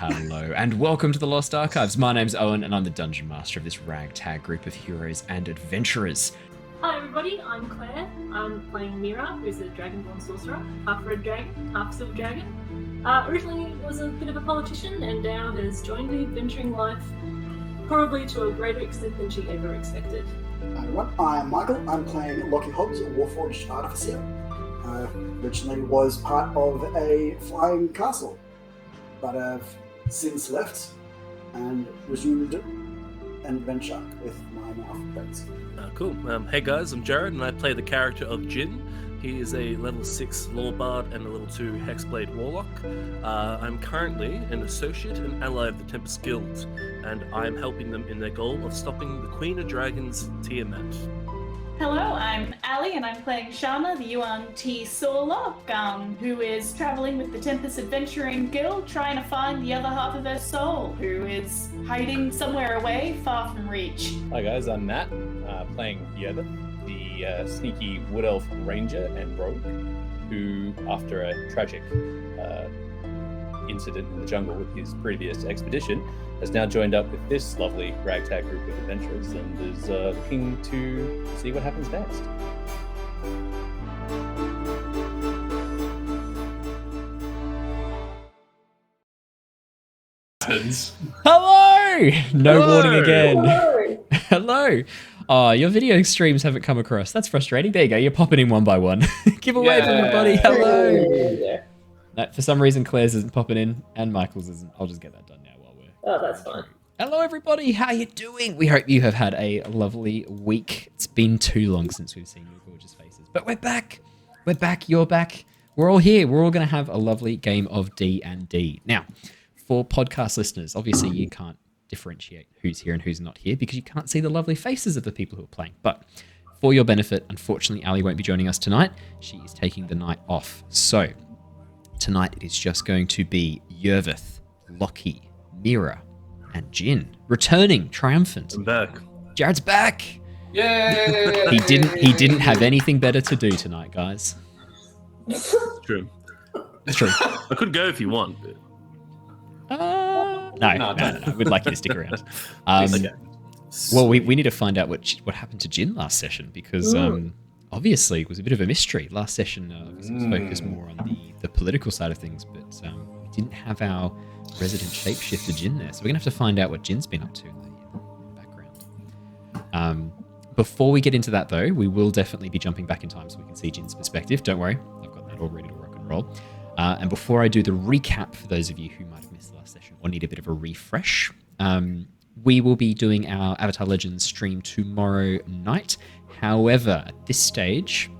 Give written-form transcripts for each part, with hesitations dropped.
hello, and welcome to the Lost Archives. My name's Owen, and I'm the Dungeon Master of this ragtag group of heroes and adventurers. Hi everybody, I'm Claire. I'm playing Mira, who's a Dragonborn Sorcerer, half red dragon, half silver dragon. Originally was a bit of a politician, and now has joined the adventuring life, probably to a greater extent than she ever expected. Hi everyone, I'm Michael. I'm playing Lockie, a Warforged Artificer. Originally was part of a flying castle, but I've since left and resumed an adventure with my now friends. Cool. Hey guys, I'm Jared, and I play the character of Jin. He is a level 6 Lore Bard and a level 2 Hexblade Warlock. I'm currently an associate and ally of the Tempest Guild, and I'm helping them in their goal of stopping the Queen of Dragons, Tiamat. Hello, I'm Ali, and I'm playing Shana, the Yuan-Ti Sorcerer, who is traveling with the Tempest Adventuring Guild, trying to find the other half of her soul, who is hiding somewhere away, far from reach. Hi guys, I'm Matt, playing Yervith, the sneaky Wood Elf Ranger and Rogue, who, after a tragic incident in the jungle with his previous expedition, has now joined up with this lovely ragtag group of adventurers and is looking to see what happens next. Hello! No Hello! warning again. Hello! Oh, your video streams haven't come across. That's frustrating. There you go. You're popping in one by one. Give a wave, everybody. Hello! No, for some reason, Claire's isn't popping in, and Michael's isn't. I'll just get that done now while we're... Oh, that's fine. Hello, everybody. How you doing? We hope you have had a lovely week. It's been too long since we've seen your gorgeous faces, but we're back. We're back. You're back. We're all here. We're all going to have a lovely game of D&D. Now, for podcast listeners, obviously you can't differentiate who's here and who's not here because you can't see the lovely faces of the people who are playing. But for your benefit, unfortunately, Ali won't be joining us tonight. She is taking the night off. So tonight it is just going to be Yervith, Lockie, Mira, and Jin returning triumphant. I'm back. Jared's back. Yay! He didn't have anything better to do tonight, guys. It's true. It's true. I could go if you want. But... No. We'd like you to stick around. Okay. Well, we need to find out what happened to Jin last session because obviously it was a bit of a mystery. Last session was focused more on the political side of things, but we didn't have our resident shapeshifter Jin there. So we're going to have to find out what Jin's been up to in the background. Before we get into that, though, we will definitely be jumping back in time so we can see Jin's perspective. Don't worry, I've got that all ready to rock and roll. And before I do the recap, for those of you who might have missed the last session or need a bit of a refresh, we will be doing our Avatar Legends stream tomorrow night. However, at this stage,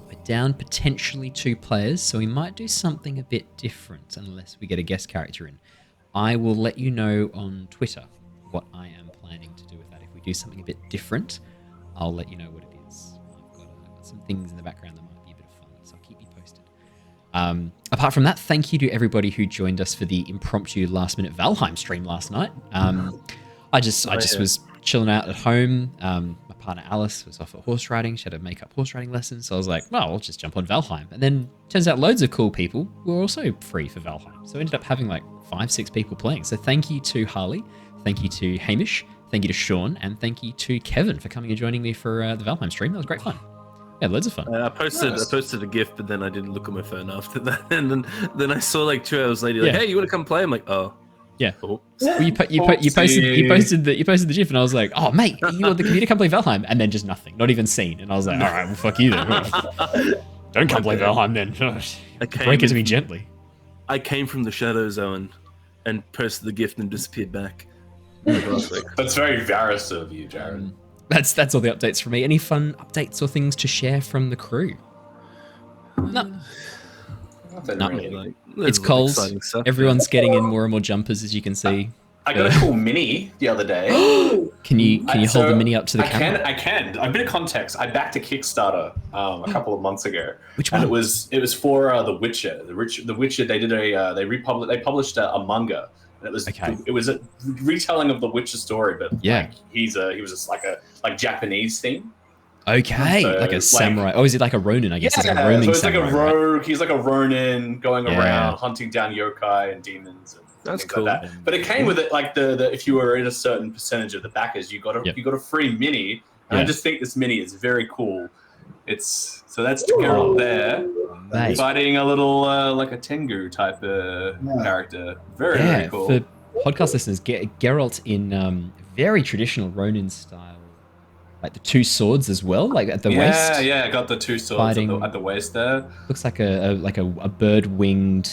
we're down potentially 2 players, so we might do something a bit different unless we get a guest character in. I will let you know on Twitter what I am planning to do with that. If we do something a bit different, I'll let you know what it is. I've got some things in the background that might be a bit of fun, so I'll keep you posted. Apart from that, thank you to everybody who joined us for the impromptu last-minute Valheim stream last night. I just was chilling out at home. My partner Alice was off at horse riding. She had a make-up horse riding lesson, so I was like, well, I'll just jump on Valheim. And then turns out loads of cool people were also free for Valheim. So I ended up having like 5-6 people playing. So thank you to Harley, thank you to Hamish, thank you to Sean, and thank you to Kevin for coming and joining me for the Valheim stream. That was great fun. Yeah, loads of fun. I posted a GIF, but then I didn't look at my phone after that. And then I saw like 2 hours later, like, hey, you want to come play? I'm like, oh. Yeah. Cool. Well, you posted the GIF, and I was like, "Oh, mate, you want the community come play Valheim?" And then just nothing, not even seen. And I was like, "All right, well, fuck you then. Don't come play Valheim then. Break it to me gently." I came from the shadows, Owen, and posted the GIF and disappeared back. That's very Varys of you, Jared. That's all the updates from me. Any fun updates or things to share from the crew? No. Nothing really. It's cold. Everyone's getting in more and more jumpers, as you can see. I got a cool mini the other day. Can you hold the mini up to the camera? I can. A bit of context. I backed a Kickstarter a couple of months ago. Which one? And it was for The Witcher. The Witcher. They did they published a manga. And it was a retelling of the Witcher story, but like he was just like Japanese theme. Okay, so, like a samurai. Oh, is it like a Ronin? I guess it's like a so roaming it's samurai. like a rogue. Right? He's like a Ronin going Yeah. around hunting down yokai and demons. That's things cool. like that. But it came with it, like the if you were in a certain percentage of the backers, you got a free mini. And I just think this mini is very cool. It's so that's Geralt there, fighting a little like a Tengu type character. Very cool. For podcast listeners, Geralt in very traditional Ronin style, like the two swords as well, like at the waist. Yeah, got the two swords at the waist there. Looks like a bird-winged,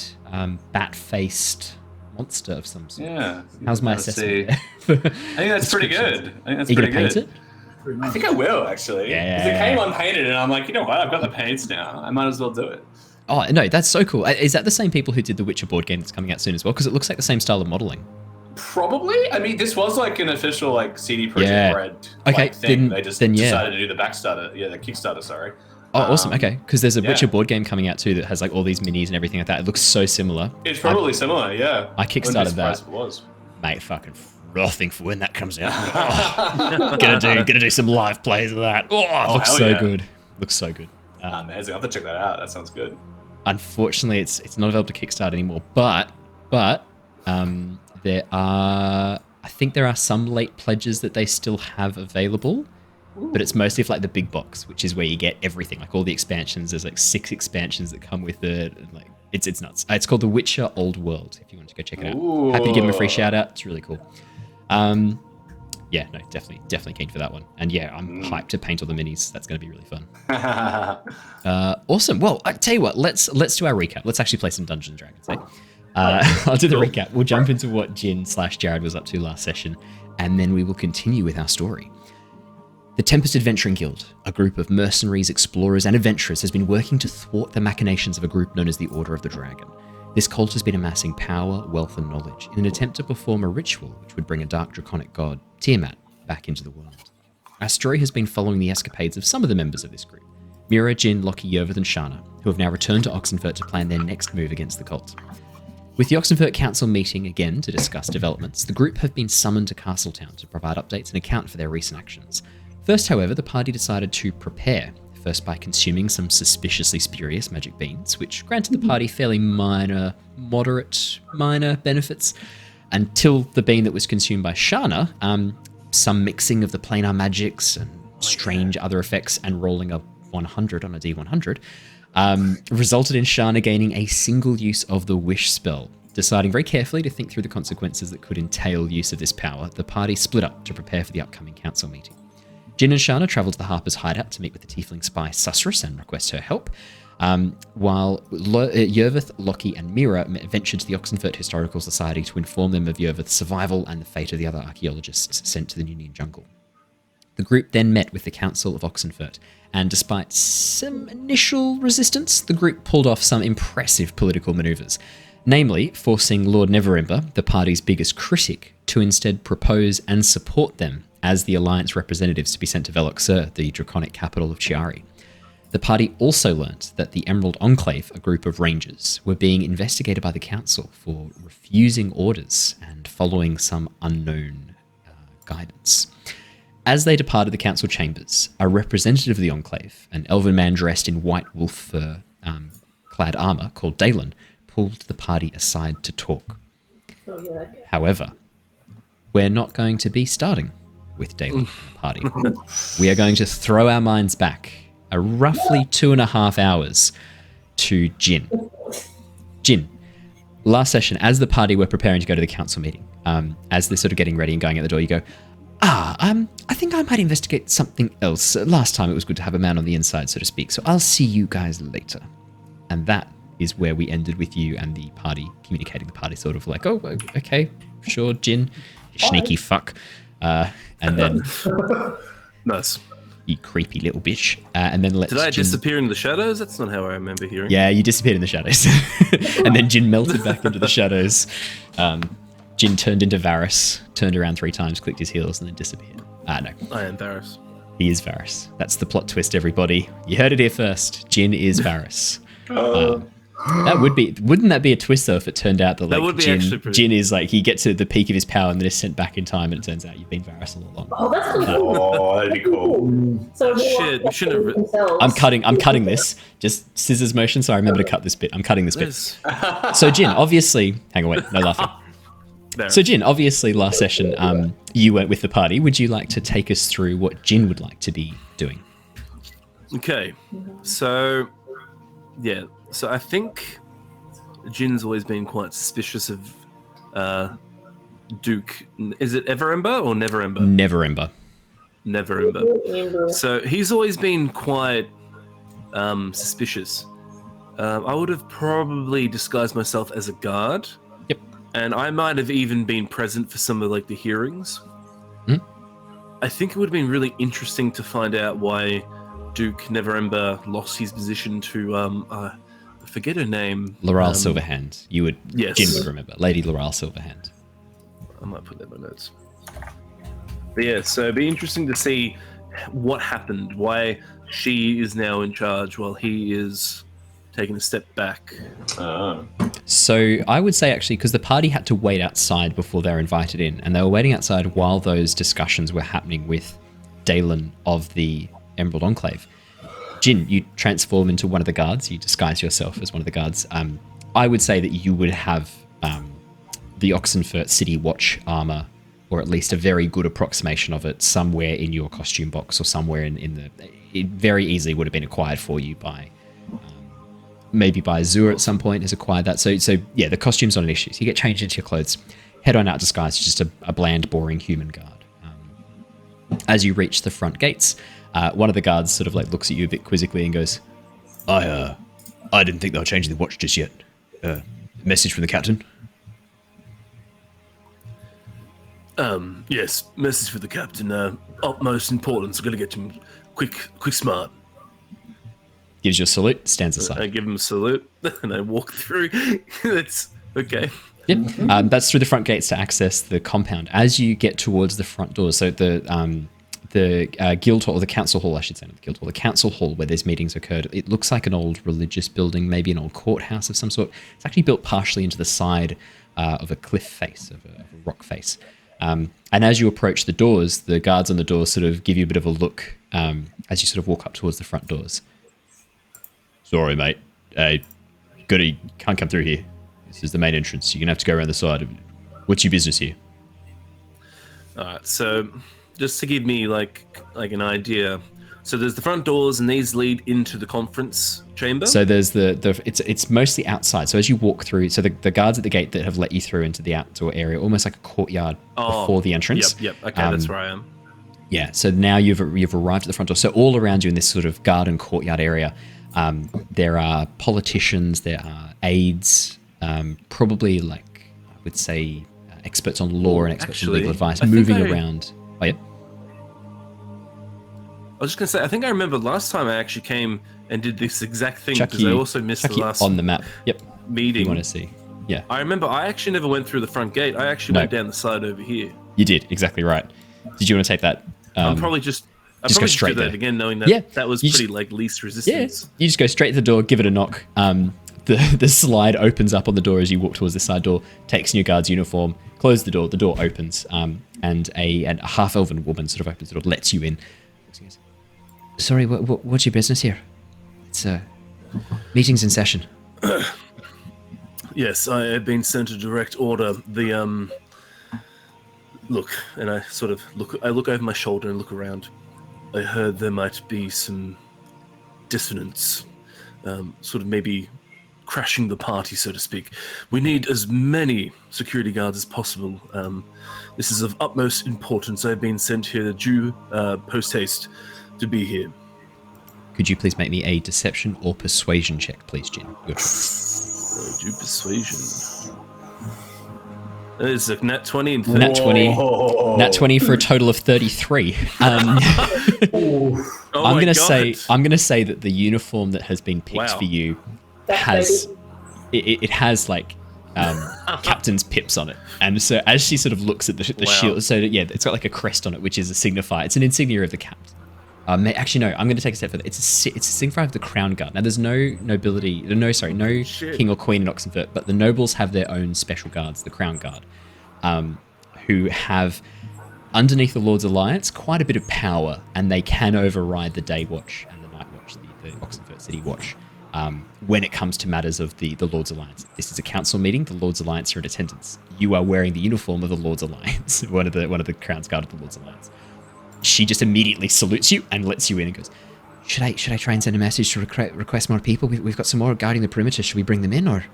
bat-faced monster of some sort. Yeah. How's my assessment? I think that's pretty good. Are you gonna paint it? I think I will, actually. Yeah. Because it came unpainted, and I'm like, you know what? I've got the paints now. I might as well do it. Oh, no, that's so cool. Is that the same people who did the Witcher board game that's coming out soon as well? Because it looks like the same style of modeling. Probably. I mean, this was like an official like CD Projekt Red thing. They just decided to do the Backstarter. Yeah, the Kickstarter, sorry. Oh, awesome. Okay. Because there's a Witcher board game coming out too that has like all these minis and everything like that. It looks so similar. It's probably similar, yeah. I kickstarted that. It was. Mate, fucking frothing for when that comes out. Oh, gonna do some live plays of that. Oh, it looks so good. Looks so good. Amazing. I'll have to check that out. That sounds good. Unfortunately, it's not available to Kickstart anymore. But there are, I think there are some late pledges that they still have available. Ooh. But it's mostly for like the big box, which is where you get everything, like all the expansions. There's like 6 expansions that come with it. And like it's nuts. It's called The Witcher Old World. If you want to go check it out, happy to give them a free shout out. It's really cool. Yeah, no, definitely keen for that one. And yeah, I'm hyped to paint all the minis. That's going to be really fun. Awesome. Well, I tell you what, let's do our recap. Let's actually play some Dungeons & Dragons. Eh? I'll do the recap. We'll jump into what Jin/Jared was up to last session, and then we will continue with our story. The Tempest Adventuring Guild, a group of mercenaries, explorers, and adventurers, has been working to thwart the machinations of a group known as the Order of the Dragon. This cult has been amassing power, wealth, and knowledge in an attempt to perform a ritual which would bring a dark draconic god, Tiamat, back into the world. Our story has been following the escapades of some of the members of this group, Mira, Jin, Lockie, Yervith, and Shana, who have now returned to Oxenfurt to plan their next move against the cult. With the Oxenfurt Council meeting again to discuss developments, the group have been summoned to Castletown to provide updates and account for their recent actions. First, however, the party decided to prepare, first by consuming some suspiciously spurious magic beans, which granted the party fairly moderate benefits, until the bean that was consumed by Shana, some mixing of the planar magics and strange other effects and rolling a 100 on a D100, resulted in Shana gaining a single use of the Wish spell. Deciding very carefully to think through the consequences that could entail use of this power, the party split up to prepare for the upcoming council meeting. Jin and Shana travelled to the Harper's hideout to meet with the tiefling spy Susurrus and request her help, while Yervith, Lockie, and Mira ventured to the Oxenfurt Historical Society to inform them of Yervith's survival and the fate of the other archaeologists sent to the Union Jungle. The group then met with the Council of Oxenfurt, and despite some initial resistance, the group pulled off some impressive political manoeuvres, namely forcing Lord Neverember, the party's biggest critic, to instead propose and support them as the Alliance representatives to be sent to Veloxur, the draconic capital of Chiari. The party also learnt that the Emerald Enclave, a group of rangers, were being investigated by the council for refusing orders and following some unknown guidance. As they departed the council chambers, a representative of the Enclave, an elven man dressed in white wolf fur clad armor called Dalen, pulled the party aside to talk. However, we're not going to be starting with Dalen and the party. We are going to throw our minds back a roughly 2.5 hours to Jin. Jin, last session, as the party were preparing to go to the council meeting, as they're sort of getting ready and going out the door, you go, I think I might investigate something else. Last time it was good to have a man on the inside, so to speak, so I'll see you guys later. And that is where we ended with you and the party, communicating the party sort of like, oh, okay, sure, Jin, you sneaky fuck. And then... Nice. You creepy little bitch. And then Did I disappear in the shadows? That's not how I remember hearing. Yeah, you disappeared in the shadows. And then Jin melted back into the shadows. Jin turned into Varys, turned around 3 times, clicked his heels, and then disappeared. No. I am Varys. He is Varys. That's the plot twist, everybody. You heard it here first. Jin is Varys. Wouldn't that be a twist though if it turned out that like Jin is like he gets to the peak of his power and then is sent back in time and it turns out you've been Varys all along. Oh, that's cool. Oh, that'd be cool. So shit, you shouldn't have. I'm cutting this. Just scissors motion, so I remember to cut this bit. I'm cutting this bit. So Jin, obviously, hang on, wait, no laughing. So, Jin, obviously last session you went with the party. Would you like to take us through what Jin would like to be doing? Okay, so I think Jin's always been quite suspicious of Duke. Is it Everember or Neverember? Neverember. Neverember. So he's always been quite suspicious. I would have probably disguised myself as a guard. Yep. And I might have even been present for some of like the hearings. I think it would have been really interesting to find out why Duke Neverember lost his position to I forget her name. Laurel Silverhand. Yes. Jin would remember. Lady Laurel Silverhand. I might put that in my notes. But yeah, so it'd be interesting to see what happened, why she is now in charge while he is taking a step back. So I would say actually, because the party had to wait outside before they were invited in, and they were waiting outside while those discussions were happening with Dalen of the Emerald Enclave. Jin, you transform into one of the guards. You disguise yourself as one of the guards. I would say that you would have the Oxenfurt City Watch armor, or at least a very good approximation of it, somewhere in your costume box or somewhere in the... It very easily would have been acquired for you by... maybe by Azur at some point has acquired that. So yeah, the costume's not an issue. So you get changed into your clothes, head on out disguised as just a bland, boring human guard. As you reach the front gates, one of the guards sort of like looks at you a bit quizzically and goes, I didn't think they were changing the watch just yet. Message from the captain? Yes, message for the captain. Utmost importance. Got to get him quick, smart. Gives you a salute, stands aside. I give him a salute, and I walk through. That's okay. Yep. That's through the front gates to access the compound. As you get towards the front doors, so the guild hall, or the council hall, I should say, not the guild hall, the council hall where these meetings occurred, it looks like an old religious building, maybe an old courthouse of some sort. It's actually built partially into the side of a cliff face, of a rock face. And as you approach the doors, the guards on the doors sort of give you a bit of a look as you sort of walk up towards the front doors. Sorry, mate. Can't come through here. This is the main entrance. You're going to have to go around the side. What's your business here? All right, so just to give me like an idea, so there's the front doors and these lead into the conference chamber? So there's it's mostly outside. So as you walk through, so the guards at the gate that have let you through into the outdoor area, almost like a courtyard before the entrance. Yep. Okay, that's where I am. Yeah, so now you've arrived at the front door. So all around you in this sort of garden courtyard area, there are politicians, there are aides, probably like, I would say, experts on law and experts on legal advice moving around. Oh, yeah? I was just going to say, I think I remember last time I actually came and did this exact thing, because I also missed the last on the map. Yep. Meeting. You want to see? Yeah. I remember I actually never went through the front gate. I actually went down the side over here. You did, exactly right. Did you want to take that? I'll probably just go straight do that there. Again, knowing that that was pretty like least resistance. Yeah, you just go straight to the door, give it a knock. The slide opens up on the door as you walk towards the side door, takes in your guard's uniform, close the door opens, and a half-elven woman sort of opens the door, lets you in. Sorry, what's your business here? It's meeting's in session. Yes, I have been sent a direct order. The look, and I sort of look over my shoulder and look around. I heard there might be some dissonance, sort of maybe crashing the party, so to speak. We need as many security guards as possible. This is of utmost importance. I've been sent here due post-haste to be here. Could you please make me a deception or persuasion check, please, Jin? Your choice. Do persuasion. It's a nat 20 and 30. Nat 20 for a total of 33. I'm gonna say that the uniform that has been picked for you has like captain's pips on it, and so as she sort of looks at the shield, so yeah, it's got like a crest on it, which is a signifier. It's an insignia of the captain. Actually, no, I'm going to take a step further. It's a signifier of the crown guard. Now, there's no nobility, no king or queen in Oxenfurt, but the nobles have their own special guards, the crown guard, who have, underneath the Lord's Alliance, quite a bit of power, and they can override the day watch and the night watch, the Oxenfurt City Watch. when it comes to matters of the Lord's Alliance. This is a council meeting. The Lord's Alliance are in attendance. You are wearing the uniform of the Lord's Alliance, one of the Crown's Guard of the Lord's Alliance. She just immediately salutes you and lets you in and goes, Should I try and send a message to request more people? We've got some more guarding the perimeter. Should we bring them in, or?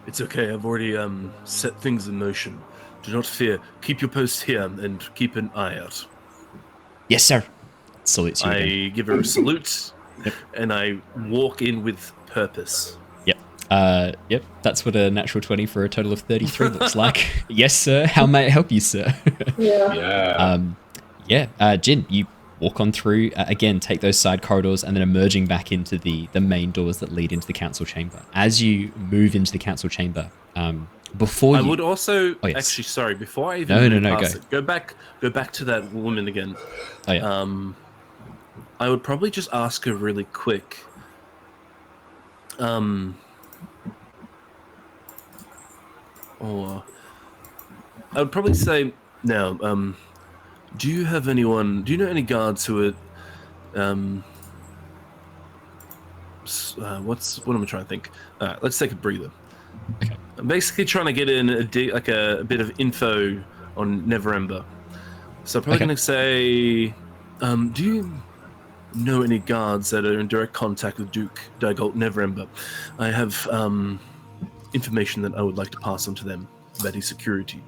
It's okay. I've already set things in motion. Do not fear. Keep your post here and keep an eye out. Yes, sir. Salutes you again. I give her a salute, and I walk in with purpose. Yep. That's what a natural 20 for a total of 33 looks like. Yes, sir. How may I help you, sir? Jin, you walk on through, again, take those side corridors, and then emerging back into the main doors that lead into the council chamber. As you move into the council chamber, before I would also actually, sorry, before I even go back to that woman again. Oh yeah. I would probably just ask her really quick. I would probably say now. Do you know any guards who are what am I trying to think? All right, let's take a breather. Okay. I'm basically trying to get in a bit of info on Neverember. So I'm probably going to say, do you know any guards that are in direct contact with Duke Daigolt Neverember? I have information that I would like to pass on to them about his security.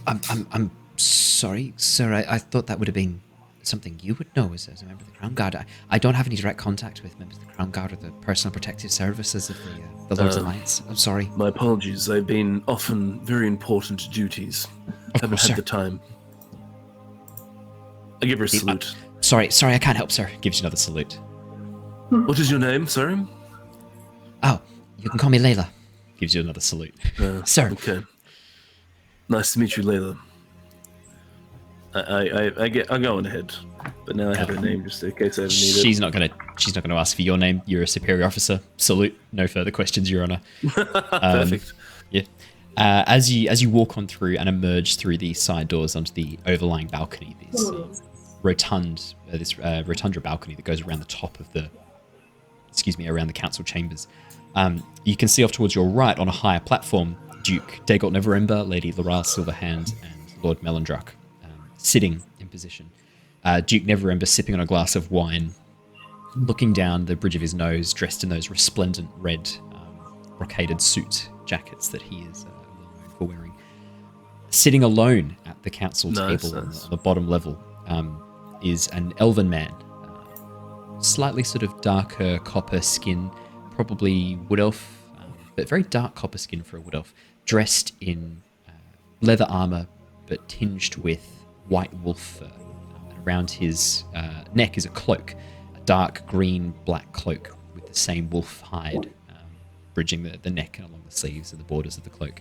I'm sorry, sir. I thought that would have been something you would know as a member of the Crown Guard. I don't have any direct contact with members of the Crown Guard or the Personal Protective Services of the Lord's Alliance. I'm sorry. My apologies. I've been often very important duties. Haven't had the time. I give her a salute. Sorry, I can't help, sir. Gives you another salute. What is your name, sorry? Oh, you can call me Layla. Gives you another salute. Sir. Okay. Nice to meet you, Layla. I'm going ahead, but now I have her name just in case I ever need it. She's not gonna ask for your name. You're a superior officer. Salute. No further questions, Your Honor. Perfect. Yeah. As you walk on through and emerge through the side doors onto the overlying balcony, this rotunda balcony that goes around the top of around the council chambers. You can see off towards your right on a higher platform, Duke Daigolt Neverember, Lady Laral Silverhand, and Lord Melendrak sitting in position. Duke Neverember sipping on a glass of wine, looking down the bridge of his nose, dressed in those resplendent red brocaded suit jackets that he is well known for wearing. Sitting alone at the council table on the bottom level is an elven man, slightly sort of darker copper skin, probably wood elf, but very dark copper skin for a wood elf, dressed in leather armor but tinged with white wolf fur. And around his neck is a cloak, a dark green black cloak with the same wolf hide bridging the neck and along the sleeves and the borders of the cloak.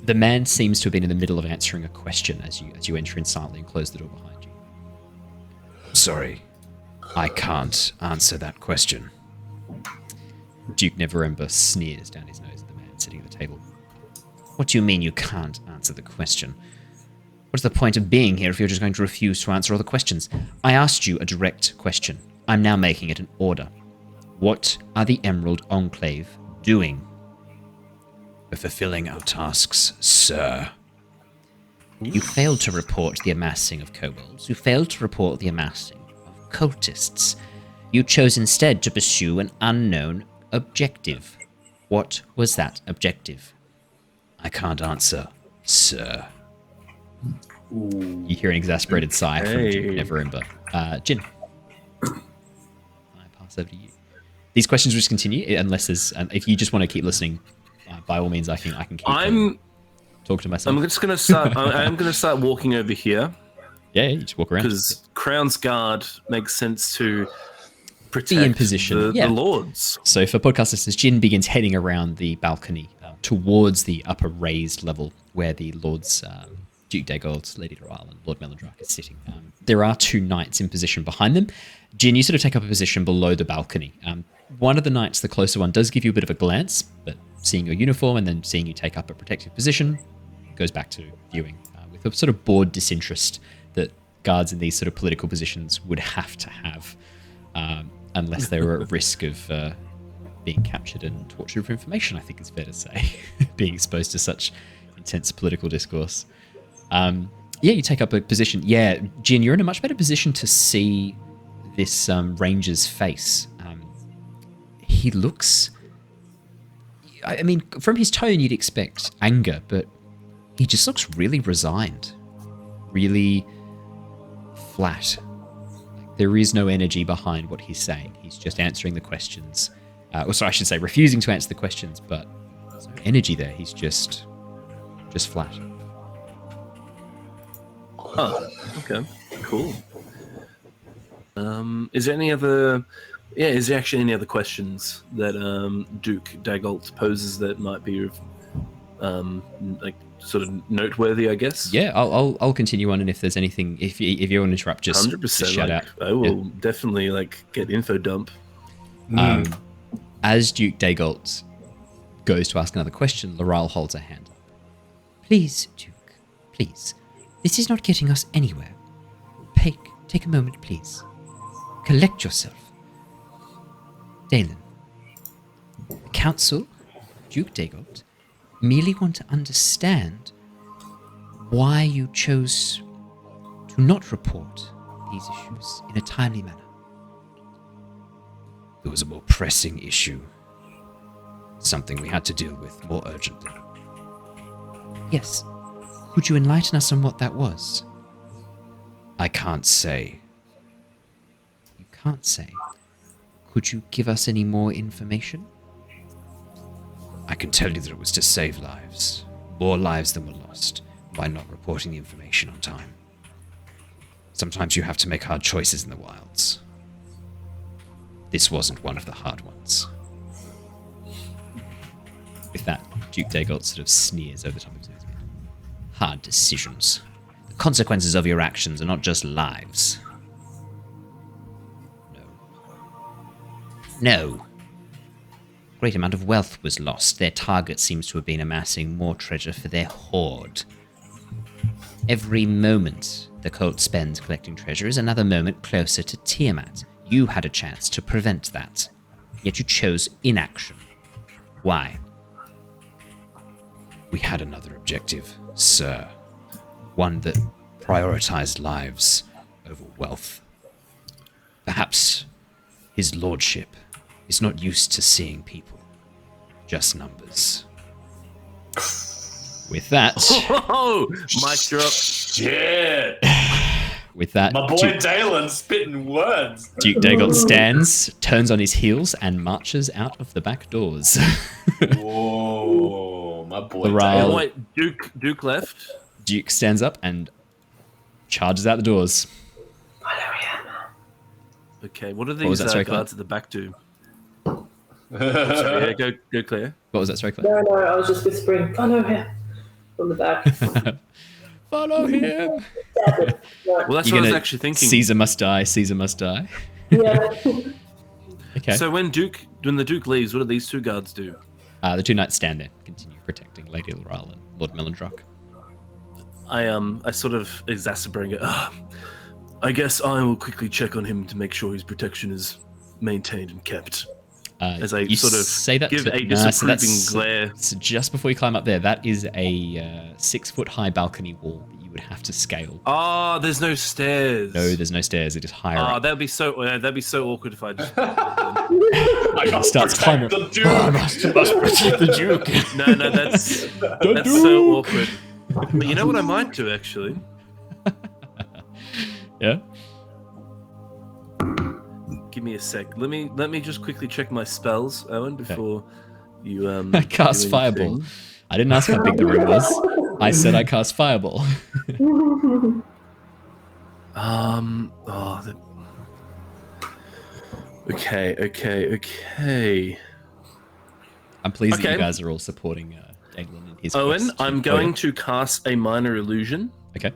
The man seems to have been in the middle of answering a question as you enter in silently and close the door behind you. Sorry, I can't answer that question. Duke Neverember sneers down his nose at the man sitting at the table. What do you mean you can't answer the question? What's the point of being here if you're just going to refuse to answer all the questions? I asked you a direct question. I'm now making it an order. What are the Emerald Enclave doing? We're fulfilling our tasks, sir. You failed to report the amassing of kobolds. You failed to report the amassing of cultists. You chose instead to pursue an unknown objective. What was that objective? I can't answer, sir. You hear an exasperated sigh from Duke Neverember. Jin, I pass over to you. These questions will just continue unless there's. If you just want to keep listening, by all means, I can keep. Talk to myself. I'm just gonna start. I'm gonna start walking over here. Yeah, you just walk around because Crown's Guard makes sense to protect be in position. The lords. So for podcast listeners, Jin begins heading around the balcony towards the upper raised level where the lords. Duke Daigolt, Lady Laral, and Lord Melendrak are sitting. There are two knights in position behind them. Jin, you sort of take up a position below the balcony. One of the knights, the closer one, does give you a bit of a glance, but seeing your uniform and then seeing you take up a protective position, goes back to viewing with a sort of bored disinterest that guards in these sort of political positions would have to have. unless they were at risk of being captured and tortured for information, I think it's fair to say, being exposed to such intense political discourse. You take up a position. Yeah, Jin, you're in a much better position to see this ranger's face. He looks... I mean, from his tone, you'd expect anger, but he just looks really resigned, really flat. There is no energy behind what he's saying. He's just answering the questions. I should say refusing to answer the questions, but there's no energy there. He's just flat. Oh, okay. Cool. Is there any other... Yeah, is there actually any other questions that Duke Dagult poses that might be sort of noteworthy, I guess? Yeah, I'll continue on, and if there's anything, if you want to interrupt, just 100%, shout out. I will definitely get info dump. As Duke Dagult goes to ask another question, Laral holds her hand up. Please, Duke, please. This is not getting us anywhere. Take a moment, please. Collect yourself. Dalen, the Council, Duke Dagult, merely want to understand why you chose to not report these issues in a timely manner. There was a more pressing issue. Something we had to deal with more urgently. Yes. Could you enlighten us on what that was? I can't say. You can't say? Could you give us any more information? I can tell you that it was to save lives. More lives than were lost by not reporting the information on time. Sometimes you have to make hard choices in the wilds. This wasn't one of the hard ones. With that, Duke Dagult sort of sneers over the top of his head. Hard decisions. The consequences of your actions are not just lives. No. Great amount of wealth was lost. Their target seems to have been amassing more treasure for their hoard. Every moment the cult spends collecting treasure is another moment closer to Tiamat. You had a chance to prevent that, yet you chose inaction. Why? We had another objective, sir. One that prioritized lives over wealth. Perhaps his lordship is not used to seeing people, just numbers. With that... Oh, mic drop. Shit! With that... My boy Dalen spitting words. Duke Dagult stands, turns on his heels, and marches out of the back doors. Whoa, my boy Laral, Wait, Duke left? Duke stands up and charges out the doors. Okay, what are these guards at the back do? Sorry, go Claire. What was that, sorry, Claire? No, I was just whispering, follow him from the back. Follow him! Well, that's what I was actually thinking. Caesar must die, Caesar must die. Yeah. Okay. So when the Duke leaves, what do these two guards do? The two knights stand there, continue protecting Lady Laral and Lord Melendrock. I sort of exacerbate it. I guess I will quickly check on him to make sure his protection is maintained and kept. As I sort of say that give a disapproving glare. So just before you climb up there, that is a 6-foot-high balcony wall that you would have to scale. Oh, there's no stairs. No, there's no stairs. It is higher up. That'd be so awkward if I just... I got starts climbing. the Duke. I must protect the Duke. No, that's so awkward. But you know what I might do, actually? Yeah? Give me a sec. Let me just quickly check my spells, Owen, before you I cast do Fireball. anything. I didn't ask how big the room was. I said I cast Fireball. Okay. I'm pleased that you guys are all supporting Dalen in his Owen, quest. I'm going to cast a minor illusion. Okay.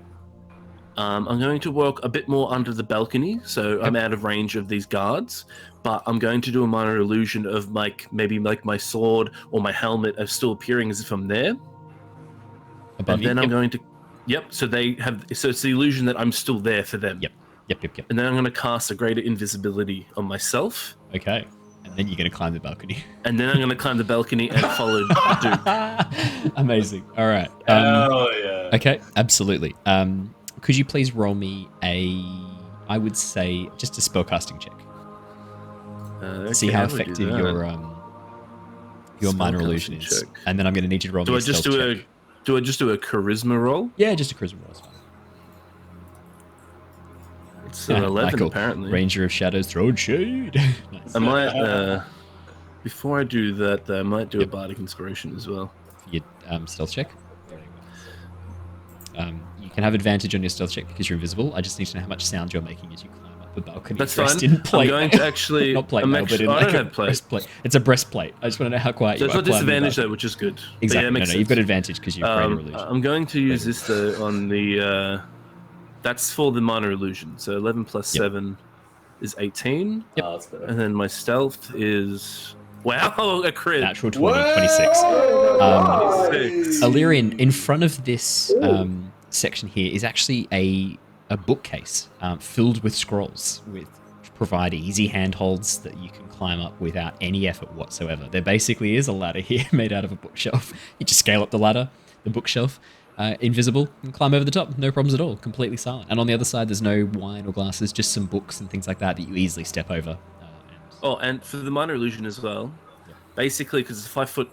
I'm going to walk a bit more under the balcony, so I'm out of range of these guards. But I'm going to do a minor illusion of maybe my sword or my helmet of still appearing as if I'm there. Above And then you? I'm going to. Yep. So they have. So it's the illusion that I'm still there for them. Yep. Yep. And then I'm going to cast a greater invisibility on myself. Okay. And then you're going to climb the balcony. And then I'm going to climb the balcony and follow Duke. Amazing. All right. Oh, yeah. Okay, absolutely. Could you please roll me I would say, just a spellcasting check. Okay, See how effective your minor illusion is. Check. And then I'm going to need you to roll Do me I just do a charisma roll? Yeah, just a charisma roll is fine. It's an 11 Michael, apparently. Ranger of Shadows, throwing shade. Nice. I might, before I do that, I might do a bardic inspiration as well. Your stealth check. You can have advantage on your stealth check because you're invisible. I just need to know how much sound you're making as you climb up the balcony. That's dressed fine. in plate. I'm going to actually... Not plate I'm mail, but in I like don't a have plate. breastplate. It's a breastplate. I just want to know how quiet So you it's are. not disadvantage though, which is good. But Exactly. Yeah, it makes You've got sense. advantage because you've greater illusion. I'm going to use this though on the... that's for the minor illusion. So 11 plus 7 is 18. Yep. Oh, that's better. And then my stealth is... Wow, a crit. Natural 20, 26. Illyrian, in front of this section here is actually a bookcase filled with scrolls, which provide easy handholds that you can climb up without any effort whatsoever. There basically is a ladder here made out of a bookshelf. You just scale up the ladder, the bookshelf, invisible, and climb over the top. No problems at all. Completely silent. And on the other side, there's no wine or glasses, just some books and things like that you easily step over. Oh, and for the minor illusion as well, basically, because it's a 5-foot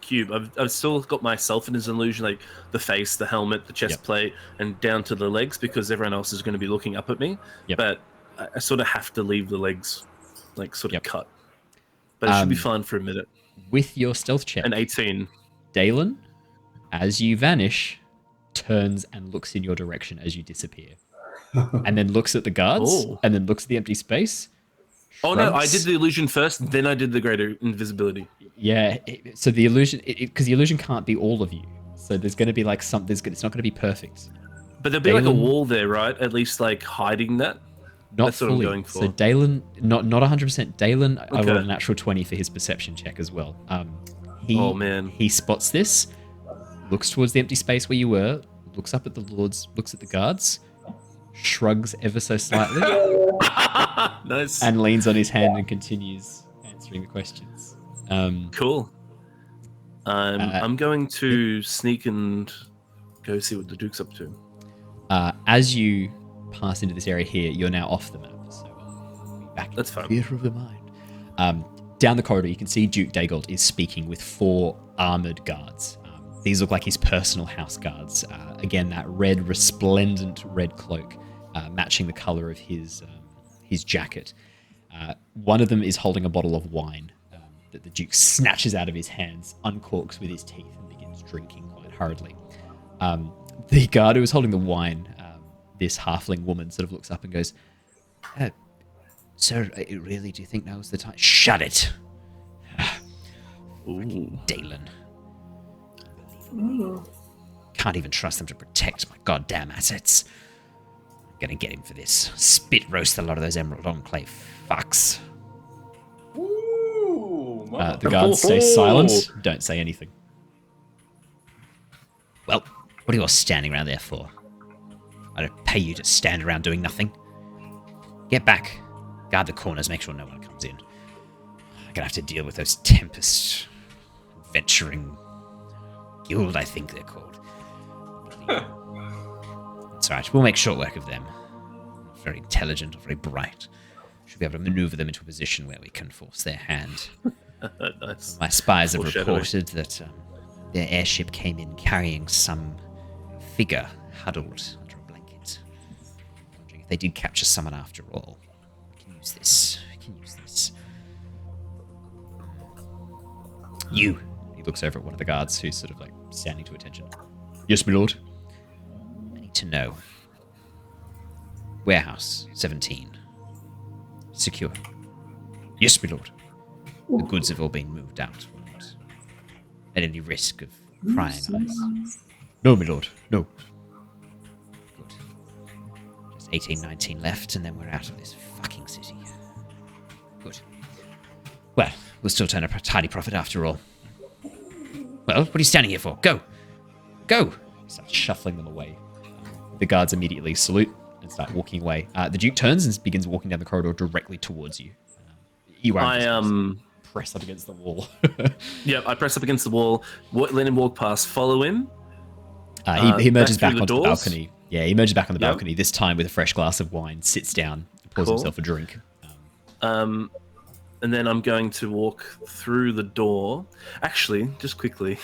cube, I've still got myself in as an illusion, like the face, the helmet, the chest plate, and down to the legs, because everyone else is going to be looking up at me. But I sort of have to leave the legs, like, sort of cut. But it should be fine for a minute. With your stealth check. An 18. Dalen, as you vanish, turns and looks in your direction as you disappear. And then looks at the guards, and then looks at the empty space. Oh no! I did the illusion first, then I did the greater invisibility. Yeah, so the illusion, because the illusion can't be all of you. So there's going to be like something. It's not going to be perfect. But there'll be like a wall there, right? At least like hiding that. Not That's fully. What I'm going for. So Dalen, not 100%. Dalen, I rolled a natural 20 for his perception check as well. He spots this, looks towards the empty space where you were, looks up at the lords, looks at the guards, shrugs ever so slightly. Nice. And leans on his hand and continues answering the questions. Cool. I'm going to sneak and go see what the Duke's up to. As you pass into this area here, you're now off the map. So we'll be back That's in fine. the theatre of the mind. Down the corridor, you can see Duke Daggold is speaking with 4 armored guards. These look like his personal house guards. Again, that red, resplendent red cloak, matching the color of his jacket. One of them is holding a bottle of wine that the Duke snatches out of his hands, uncorks with his teeth, and begins drinking quite hurriedly. The guard who is holding the wine, this halfling woman, sort of looks up and goes, "Sir, really, do you think now's the time?" "Shut it!" Ooh. Dalen. Can't even trust them to protect my goddamn assets. I'm gonna get him for this. Spit roast a lot of those Emerald Enclave fucks. The guards stay silent. Don't say anything. Well, what are you all standing around there for? I don't pay you to stand around doing nothing. Get back. Guard the corners. Make sure no one comes in. I'm gonna have to deal with those Tempest Adventuring Guild, I think they're called. That's alright. We'll make short work of them. Not very intelligent or very bright. Should be able to maneuver them into a position where we can force their hand. Nice. My spies have reported that their airship came in carrying some figure huddled under a blanket. Wondering if they did capture someone after all. We can use this. You. He looks over at one of the guards who's sort of like standing to attention. Yes, my lord. I need to know. Warehouse 17. Secure. Yes, my lord. The goods have all been moved out. We're not at any risk of prying eyes. No, my lord. No. Good. Just 18, 19 left, and then we're out of this fucking city. Good. Well, we'll still turn a tidy profit after all. Well, what are you standing here for? Go! Go! He starts shuffling them away. The guards immediately salute, and start walking away. The Duke turns and begins walking down the corridor directly towards you. You are press up against the wall. Yeah, I press up against the wall. Let him walk past. Follow him. He emerges back onto the balcony. Yeah, he emerges back on the balcony. This time with a fresh glass of wine. Sits down, pours himself a drink. And then I'm going to walk through the door. Actually, just quickly.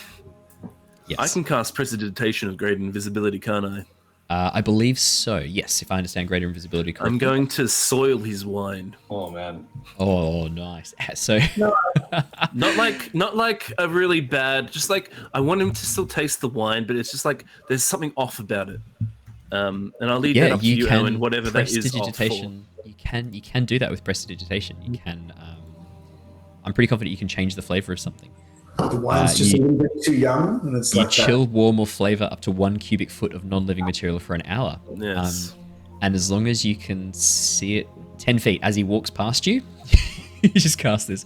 Yes. I can cast Prestidigitation of Great Invisibility, can't I? I believe so, yes, if I understand Greater Invisibility correctly. I'm going to soil his wine. Oh, man. Oh, nice. So... not like a really bad... Just like, I want him to still taste the wine, but it's just like, there's something off about it. And I'll leave that up to you, Owen, whatever that is off for. You can do that with Prestidigitation. You can... I'm pretty confident you can change the flavor of something. The wine's just a little bit too young, and it's like chill, warm, or flavor up to 1 cubic foot of non-living material for an hour. Yes. And as long as you can see it 10 feet as he walks past you, you just cast this.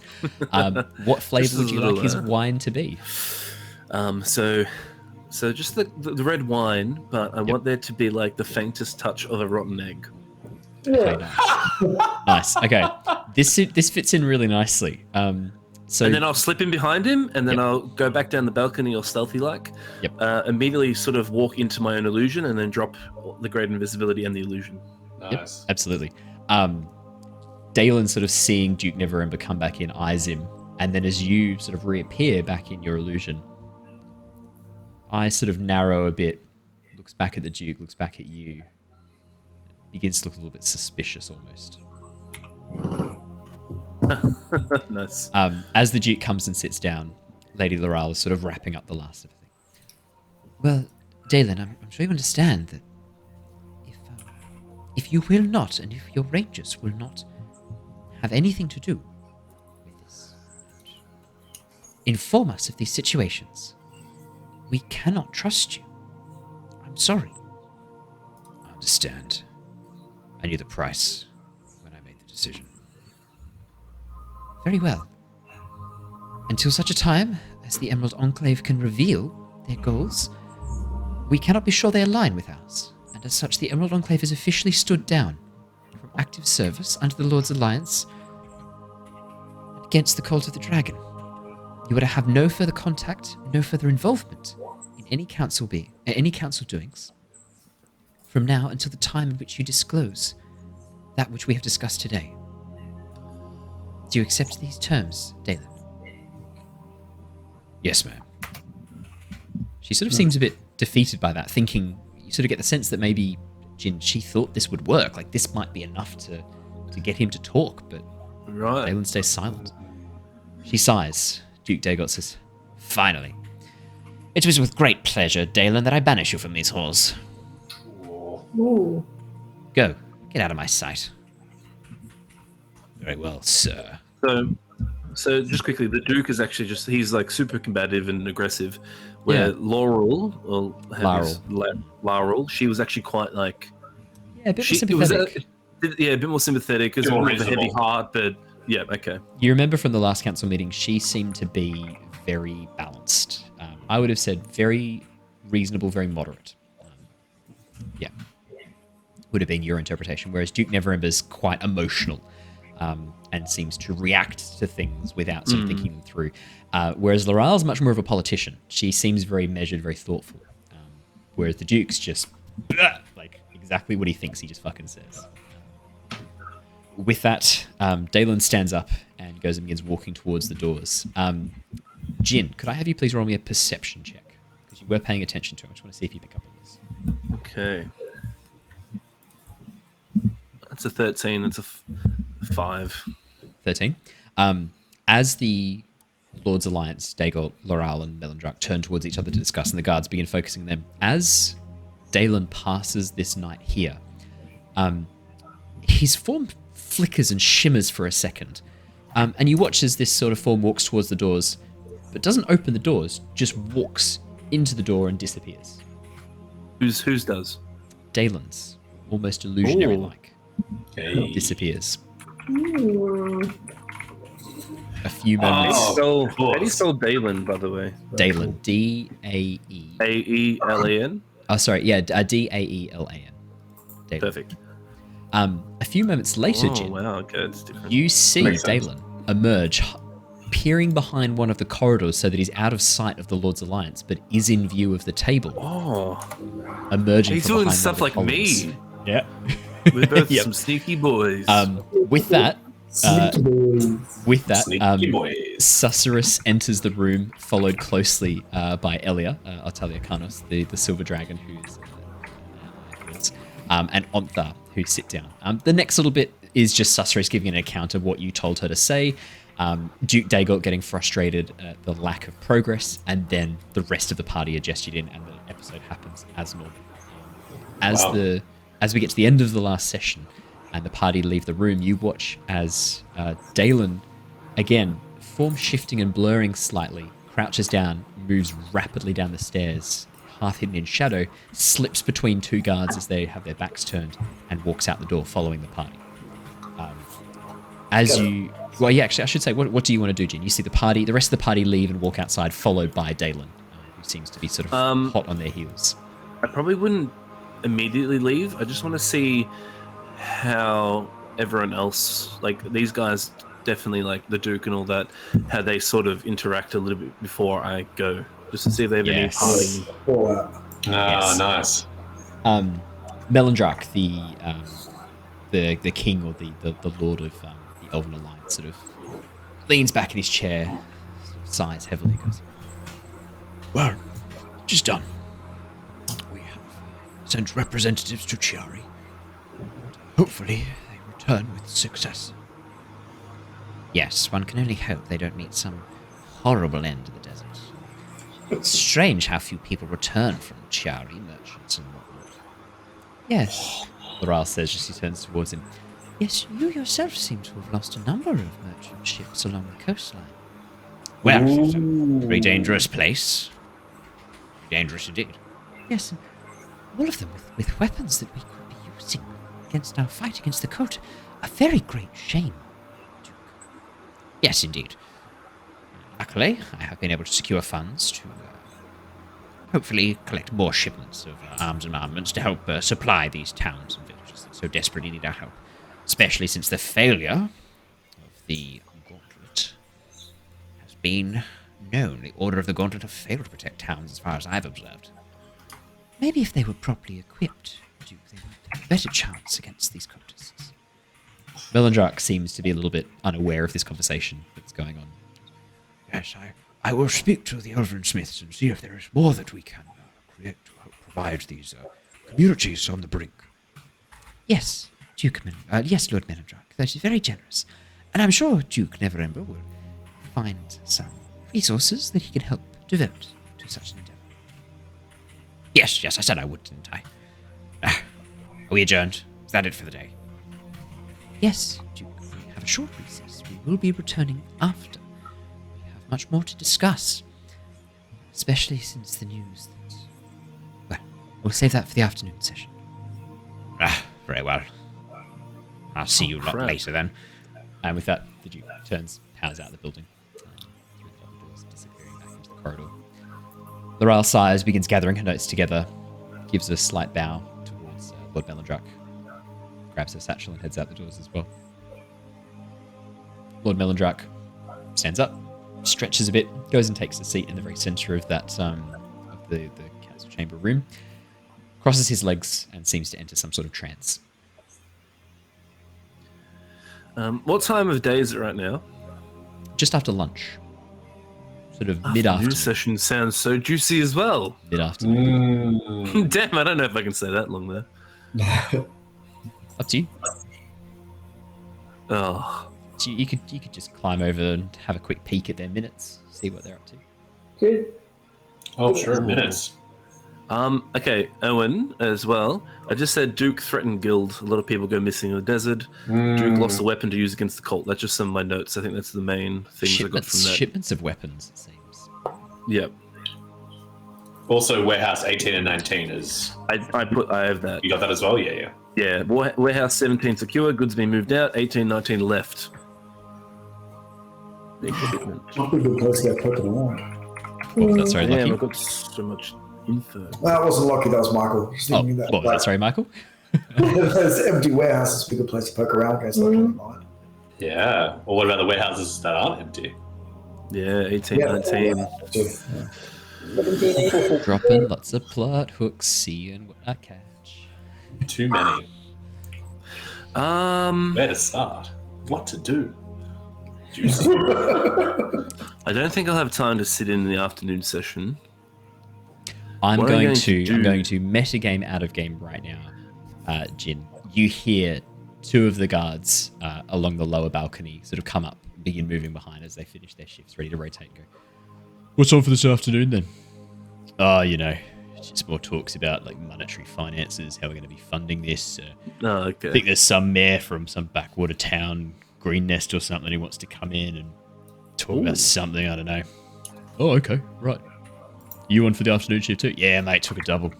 What flavor would you like his wine to be? So just the red wine, but I want there to be like the faintest touch of a rotten egg. Okay, nice. Okay, this fits in really nicely. So, and then I'll slip in behind him, and then I'll go back down the balcony or stealthy-like. Immediately sort of walk into my own illusion, and then drop the Great Invisibility and the illusion. Nice. Yep, absolutely. Dalen sort of seeing Duke Neverember come back in, eyes him, and then as you sort of reappear back in your illusion, eyes sort of narrow a bit, looks back at the Duke, looks back at you, begins to look a little bit suspicious almost. Nice. As the Duke comes and sits down, Lady Loral is sort of wrapping up the last of the thing. Well, Dalen, I'm sure you understand that if you will not, and if your rangers will not have anything to do with this, inform us of these situations, we cannot trust you. I'm sorry. I understand. I knew the price when I made the decision. Very well. Until such a time as the Emerald Enclave can reveal their goals, we cannot be sure they align with ours, and as such the Emerald Enclave is officially stood down from active service under the Lord's Alliance against the Cult of the Dragon. You are to have no further contact, no further involvement in any council doings from now until the time in which you disclose that which we have discussed today. Do you accept these terms, Dalen? Yes, ma'am. She sort of seems a bit defeated by that, thinking, you sort of get the sense that maybe she thought this would work, like this might be enough to get him to talk, but Dalen stays silent. She sighs. Duke Dagot says, finally. It was with great pleasure, Dalen, that I banish you from these halls. Ooh. Go. Get out of my sight. Very well, sir. So just quickly, the Duke is actually he's like super combative and aggressive, where Laurel, she was actually quite like... Yeah, a bit more sympathetic. A bit more sympathetic, because more of a heavy heart, but yeah, okay. You remember from the last council meeting, she seemed to be very balanced. I would have said very reasonable, very moderate. Would have been your interpretation, whereas Duke Neverember's quite emotional. And seems to react to things without sort of thinking them through. Whereas Loral's much more of a politician. She seems very measured, very thoughtful. Whereas the Duke's just like exactly what he thinks he just fucking says. With that, Dalen stands up and goes and begins walking towards the doors. Jin, could I have you please roll me a perception check? Because you were paying attention to him. I just want to see if you pick up on this. Okay. That's a 13. That's a 5. 13. As the Lord's Alliance, Dagot, Loral, and Melendrak turn towards each other to discuss, and the guards begin focusing them, as Dalen passes this knight here, his form flickers and shimmers for a second, and you watch as this sort of form walks towards the doors, but doesn't open the doors, just walks into the door and disappears. Whose does? Dalen's, almost illusionary-like, disappears. Ooh. A few moments. How do you spell Dalen, by the way? Dalen, D-A-E. A-E-L-A-N? Oh, sorry, yeah, D-A-E-L-A-N. Dalen. Perfect. A few moments later, Jin, wow, okay, it's different. you see Dalen emerge, peering behind one of the corridors so that he's out of sight of the Lord's Alliance, but is in view of the table. Emerging he's from doing behind stuff one of like the columns. me. Yeah. We're both some sneaky boys. With that, Sneaky boys. Susurrus enters the room, followed closely by Elia, Artalia Carnos, the silver dragon, who's and Ontha, who sit down. The next little bit is just Susurus giving an account of what you told her to say, Duke Dagolt getting frustrated at the lack of progress, and then the rest of the party are gestured in, and the episode happens as normal. As we get to the end of the last session, and the party leave the room, you watch as Dalen, again, form shifting and blurring slightly, crouches down, moves rapidly down the stairs, half hidden in shadow, slips between two guards as they have their backs turned, and walks out the door following the party. Actually, I should say, what do you want to do, Jin? You see the rest of the party leave and walk outside, followed by Dalen, who seems to be sort of hot on their heels. I probably wouldn't immediately leave. I just want to see how everyone else, like these guys, definitely like the Duke and all that, how they sort of interact a little bit before I go, just to see if they have any parting. Nice. Melandrak, the king or the lord of the Elven Alliance, sort of leans back in his chair, sighs heavily, goes, "Well, just done. We have sent representatives to Chiari. Hopefully, they return with success." Yes, one can only hope they don't meet some horrible end in the desert. It's strange how few people return from Chiari, merchants and whatnot. Yes, Loral says as he turns towards him. Yes, you yourself seem to have lost a number of merchant ships along the coastline. Well, it's a very dangerous place. Dangerous indeed. Yes, and all of them with weapons that we could be using against our fight against the coat. A very great shame, Duke. Yes, indeed. Luckily, I have been able to secure funds to hopefully collect more shipments of arms and armaments to help supply these towns and villages that so desperately need our help, especially since the failure of the Gauntlet has been known. The Order of the Gauntlet have failed to protect towns as far as I've observed. Maybe if they were properly equipped, Duke, they might have a better chance against these cultists. Melandrak seems to be a little bit unaware of this conversation that's going on. Yes, I will speak to the Elven Smiths and see if there is more that we can create to help provide these communities on the brink. Yes, yes, Lord Melandrak, that is very generous. And I'm sure Duke Neverember will find some resources that he can help devote to such an endeavor. Yes, I said I would, didn't I? Are we adjourned? Is that it for the day? Yes, Duke, we have a short recess. We will be returning after. We have much more to discuss, especially since the news that... Well, we'll save that for the afternoon session. Very well. I'll see you lot later then. And with that, the Duke powers out the building. Through the doors, disappearing back into the corridor. Loral sighs, begins gathering her notes together, gives a slight bow towards Lord Melandrak, grabs her satchel and heads out the doors as well. Lord Melandrak stands up, stretches a bit, goes and takes a seat in the very center of that of the council chamber room, crosses his legs and seems to enter some sort of trance. What time of day is it right now? Just after lunch. Sort of mid-afternoon. This session sounds so juicy as well. Mid-afternoon. Damn, I don't know if I can stay that long there. Up to you. Oh. So you could just climb over and have a quick peek at their minutes, see what they're up to. Good. Oh, sure, minutes. Okay, Owen as well. I just said Duke threatened guild. A lot of people go missing in the desert. Duke lost a weapon to use against the cult. That's just some of my notes. I think that's the main things I got from that. Shipments of weapons, it seems. Yep. Also, warehouse 18 and 19 is. I have that. You got that as well? Yeah. Yeah. Warehouse 17 secure. Goods being moved out. 18, 19 left. Big shipment. Not a good place to get put around. What was that, sorry, Lockie? Yeah, I've got so much info. That wasn't Lockie, that was Michael. What was that, sorry, Michael? Those empty warehouses would be a good place to poke around, go start trying to mind. Yeah. Or what about the warehouses that aren't empty? Yeah, 1819. Dropping lots of plot hooks, seeing what I catch. Too many. Um, Where to start? What to do? Juicy. I don't think I'll have time to sit in the afternoon session. I'm What going are you to going to do? metagame out of game right now. Jin, you hear two of the guards along the lower balcony sort of come up, begin moving behind as they finish their shifts, ready to rotate and go. What's on for this afternoon then? Oh, just more talks about like monetary finances, how we're going to be funding this. Oh, I okay. think there's some mayor from some backwater town, Green Nest or something, who wants to come in and talk about something, I don't know. Oh, okay, right. You on for the afternoon shift too? Yeah, mate, took a double.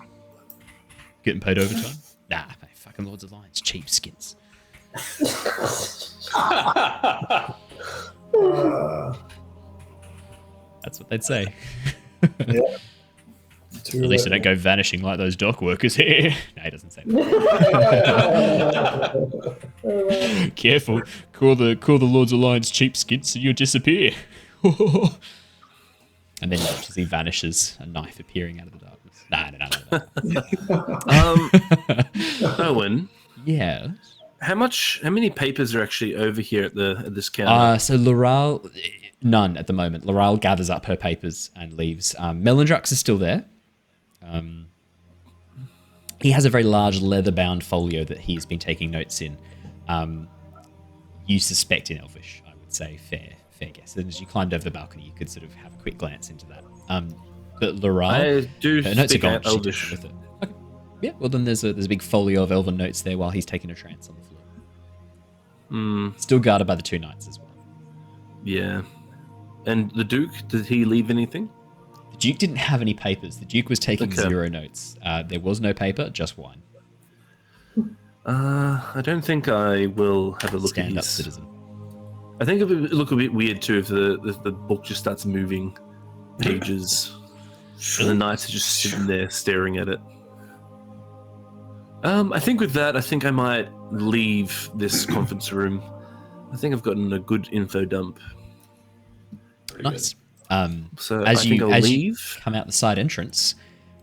Getting paid overtime? Nah, mate, fucking Lords of Lions, cheap skins. That's what they'd say. Yeah. At least they don't go vanishing like those dock workers here. No, he doesn't say that. Careful. Call the Lords of Lions cheap skins and you'll disappear. And then you watch as he vanishes, a knife appearing out of the darkness. No. Owen, Yeah. how many papers are actually over here at this counter? So Laurel, none at the moment. Laurel gathers up her papers and leaves. Melandrux is still there. He has a very large leather-bound folio that he's been taking notes in. You suspect in Elvish, I would say, fair guess. And as you climbed over the balcony, you could sort of have a quick glance into that. But Laurel, I do her notes are speak gone. out She took Elvish. them with her. Okay. Yeah. Well, then there's a big folio of elven notes there while he's taking a trance on the floor. Still guarded by the two knights as well. Yeah. And the Duke, did he leave anything? The Duke didn't have any papers. The Duke was taking Okay. 0 notes. There was no paper, just wine. I don't think I will have a look Stand at up, his... citizen. I think it would look a bit weird too if the book just starts moving pages and the knights are just sitting there staring at it. I think with that, I might leave this conference room. I think I've gotten a good info dump. Nice. So As I you think I'll as leave. you come out the side entrance,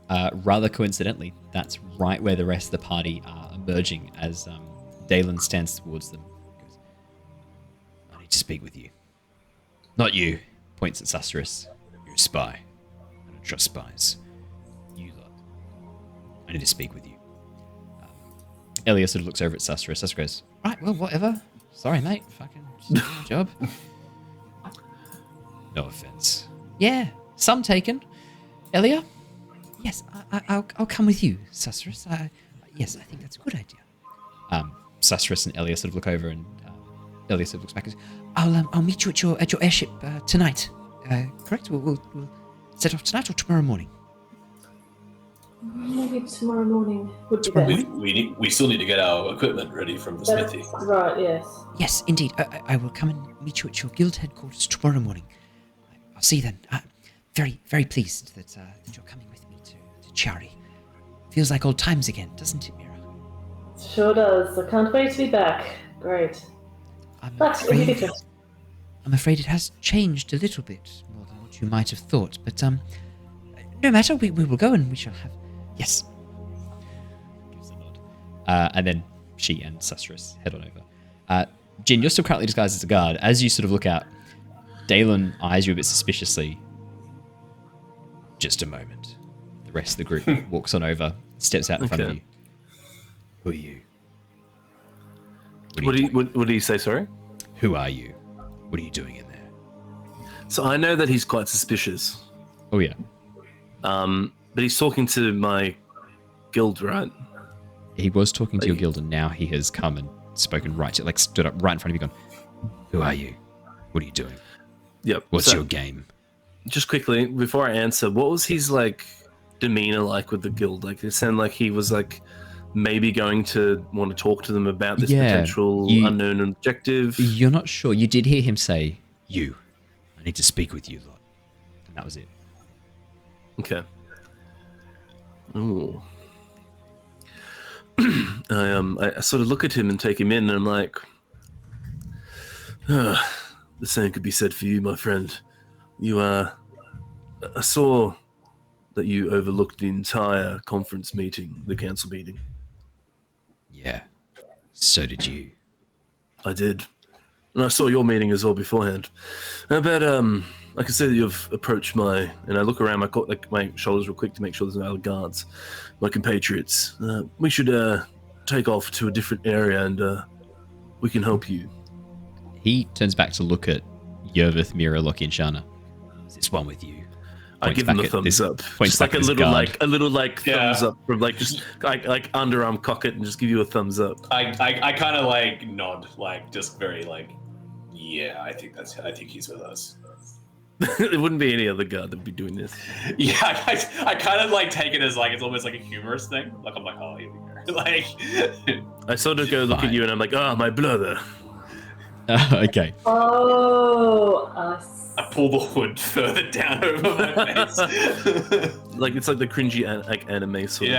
rather coincidentally, that's right where the rest of the party are emerging as Dalen stands towards them. He goes, I need to speak with you. Not you. Points at Susurrus. You're a spy. I don't trust spies. You lot. I need to speak with you. Elia sort of looks over at Susurrus. Susurrus goes, right, well, whatever. Sorry, mate. Fucking just doing my job. No offense. Yeah, some taken. Elia? Yes, I'll come with you, Susurrus. Yes, I think that's a good idea. Susurrus and Elia sort of look over, and Elia sort of looks back and says, I'll meet you at your airship tonight. Correct? We'll set off tonight or tomorrow morning. Maybe tomorrow morning would be better. We still need to get our equipment ready from the smithy. That's right, yes. Yes, indeed. I will come and meet you at your guild headquarters tomorrow morning. I'll see you then. Very, very pleased that you're coming with me to Chari. Feels like old times again, doesn't it, Mira? Sure does. I can't wait to be back. Great. I'm But afraid it has changed a little bit more than what you might have thought. But no matter, we will go and we shall have. Yes. Gives a nod. And then she and Susurrus head on over. Jin, you're still currently disguised as a guard. As you sort of look out, Dalen eyes you a bit suspiciously. Just a moment. The rest of the group walks on over, steps out in front of you. Who are you? What did he say, sorry? Who are you? What are you doing in there? So I know that he's quite suspicious. Oh, yeah. But he's talking to my guild, right? He was talking to your guild, and now he has come and spoken stood up right in front of you, gone, who are you? What are you doing? Yep. What's So, your game? just quickly, before I answer, what was his, demeanor like with the guild? It sounded like he was, maybe going to want to talk to them about this potential unknown objective. You're not sure. You did hear him say, I need to speak with you, lot. And that was it. Okay. Ooh. I sort of look at him and take him in, and I'm like, the same could be said for you, my friend. I saw that you overlooked the entire conference meeting, the council meeting. Yeah, so did you. I did. And I saw your meeting as well beforehand. But I can see that you've approached and I look around my shoulders real quick to make sure there's no other guards, my compatriots. We should take off to a different area and we can help you. He turns back to look at Yervith, Mira, Lockie, and Shana. Is this one with you? I give him a thumbs up. Just like a little thumbs up from just like underarm cock it and just give you a thumbs up. I kind of like nod, like just very like, yeah, I think he's with us. It wouldn't be any other guard that would be doing this. Yeah, I kind of like take it as like it's almost like a humorous thing. Like I'm like, oh, here we go. Like I sort of go look at you and I'm like, oh, my brother. Okay. Oh, us. I pull the hood further down over my face. Like it's like the cringy anime sort of.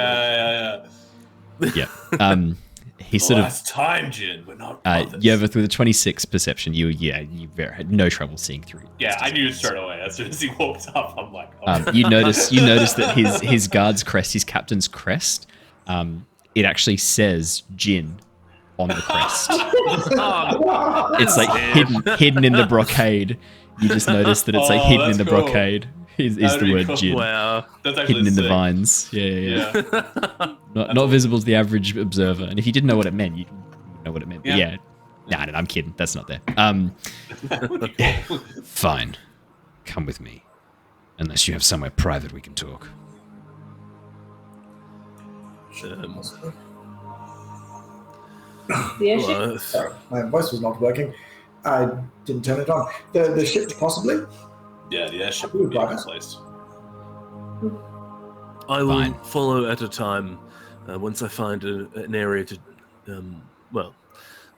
Yeah. He sort last time, Jin, we're not brothers. Yervith, with a 26 perception, you had no trouble seeing through. Yeah, I knew straight away. As soon as he walked up, I'm like, oh. You notice that his guard's crest, his captain's crest, it actually says Jin on the crest. It's like hidden in the brocade. You just notice that it's like hidden in the brocade. Is the word Jin. Wow. That's actually hidden in sick. the vines. Yeah. Not visible to the average observer. And if you didn't know what it meant, you wouldn't know what it meant. Yeah. No, I'm kidding. That's not there. Fine. Come with me. Unless you have somewhere private we can talk. The airship? Sorry, my voice was not working. I didn't turn it on. The ship, possibly? Yeah, the airship would be placed. I will follow at a time. Once I find an area to,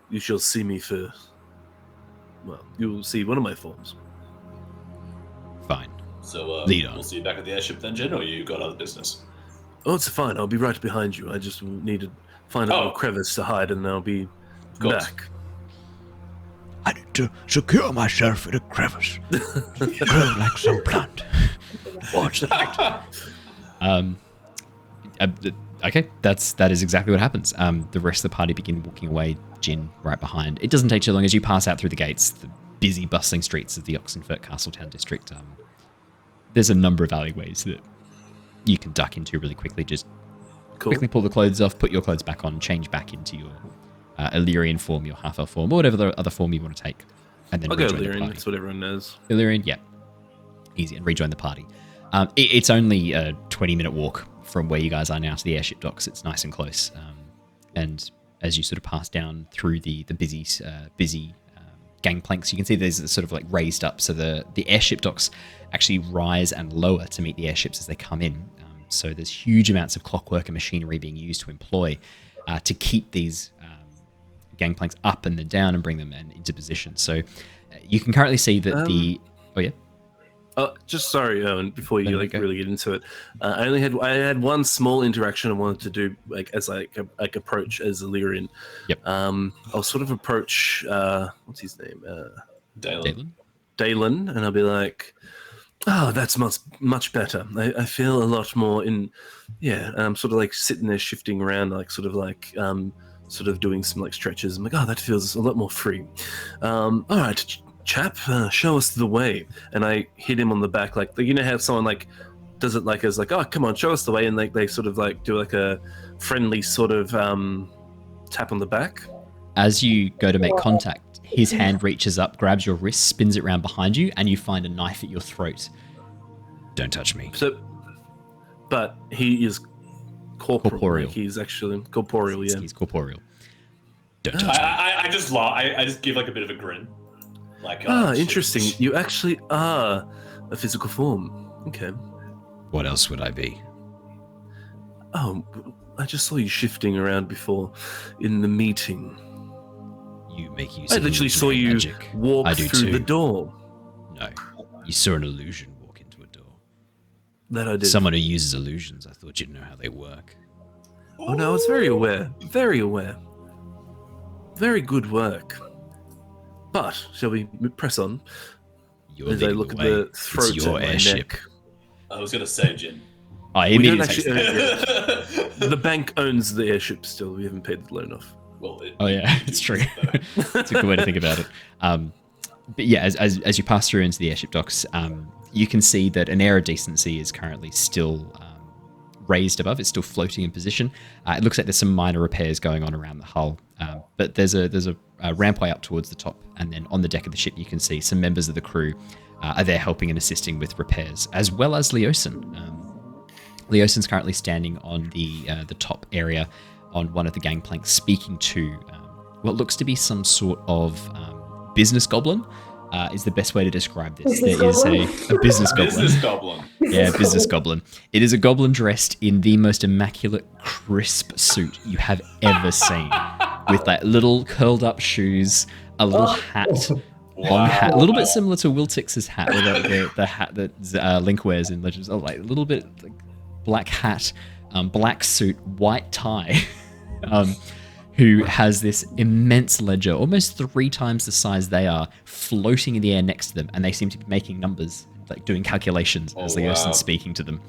you shall see me for. Well, you will see one of my forms. Fine. So lead on. We'll see you back at the airship then, Jin, or you got other business? Oh, it's fine. I'll be right behind you. I just need to find a little crevice to hide, and I'll be back. I need to secure myself in a crevice. Grow like some plant. Watch that. Okay, that is exactly what happens. The rest of the party begin walking away, Jin right behind. It doesn't take too long as you pass out through the gates, the busy, bustling streets of the Oxenfurt Castletown district. There's a number of alleyways that you can duck into really quickly. Just quickly pull the clothes off, put your clothes back on, change back into your Illyrian form, your half-elf form, or whatever the other form you want to take. And then I'll go rejoin Illyrian, the party. that's what everyone knows. Illyrian, yeah. Easy, and rejoin the party. It's only a 20-minute walk from where you guys are now to the airship docks. It's nice and close. And as you sort of pass down through the busy gangplanks, you can see there's sort of like raised up. So the airship docks actually rise and lower to meet the airships as they come in. So there's huge amounts of clockwork and machinery being used to employ to keep these gangplanks up and then down and bring them into position. So you can currently see that Oh yeah. Just sorry, Owen. Before you really get into it, I had one small interaction I wanted to do, as approach as Illyrian. Yep. I'll sort of approach what's his name, Dalen, and I'll be like, "Oh, that's much better. I feel a lot more in, and I'm sort of like sitting there shifting around, like sort of doing some like stretches. I'm like, oh, that feels a lot more free. All right, chap, show us the way. And I hit him on the back, like, you know how someone like does it like as like, oh, come on, show us the way, and like they sort of like do like a friendly sort of tap on the back. As you go to make contact, his hand reaches up, grabs your wrist, spins it around behind you, and you find a knife at your throat. Don't touch me. But he is corporeal. Corporeal. He's actually corporeal, yeah. He's corporeal. Don't touch me. I just laugh. I just give like a bit of a grin. Like, interesting. You actually are a physical form. Okay. What else would I be? Oh, I just saw you shifting around before in the meeting. You make use I of literally saw you magic. walk I do through too. the door. No. You saw an illusion walk into a door. That I did. Someone who uses illusions, I thought you'd know how they work. Oh no, I was very aware. Very aware. Very good work. But shall we press on? As I look at the throat it's your and my airship. neck. I was going to say, Jin. Oh, We don't immediately. actually own it. The bank owns the airship still. We haven't paid the loan off. Well, Oh yeah, it's true. It's a good way to think about it. But yeah, as you pass through into the airship docks, you can see that an air of decency is currently still raised above. It's still floating in position. It looks like there's some minor repairs going on around the hull, but there's a rampway up towards the top, and then on the deck of the ship you can see some members of the crew are there helping and assisting with repairs, as well as Leosin. Leosin's currently standing on the top area on one of the gangplanks, speaking to what looks to be some sort of business goblin. Is the best way to describe this. There is a business goblin. Business goblin. Yeah, business goblin. It is a goblin dressed in the most immaculate, crisp suit you have ever seen, with like little curled up shoes, a little hat, long hat, a little bit similar to Wiltix's hat, or the hat that Link wears in Legends. Oh, like a little bit like black hat, black suit, white tie. Who has this immense ledger, almost 3 times the size they are, floating in the air next to them, and they seem to be making numbers, like doing calculations as Leosin's speaking to them.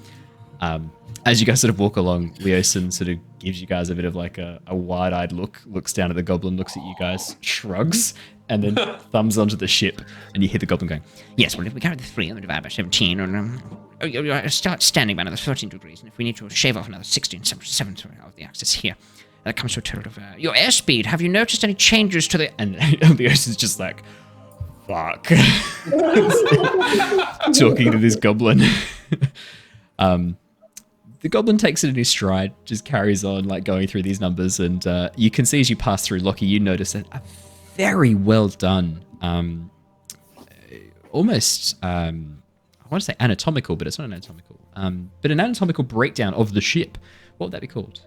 As you guys sort of walk along, Leosin sort of gives you guys a bit of like a wide-eyed look, looks down at the goblin, looks at you guys, shrugs, and then thumbs onto the ship, and you hear the goblin going, Yes, well, if we carry the 3 and we divide by 17, and start standing by another 13 degrees, and if we need to shave off another 16, 7 of the axis here, that comes to a total of your airspeed. Have you noticed any changes to the... And Leosin's just like, fuck. Talking to this goblin. The goblin takes it in his stride, just carries on like going through these numbers, and you can see as you pass through Lockie, you notice a very well done, almost, I want to say anatomical, but it's not anatomical, but an anatomical breakdown of the ship. What would that be called?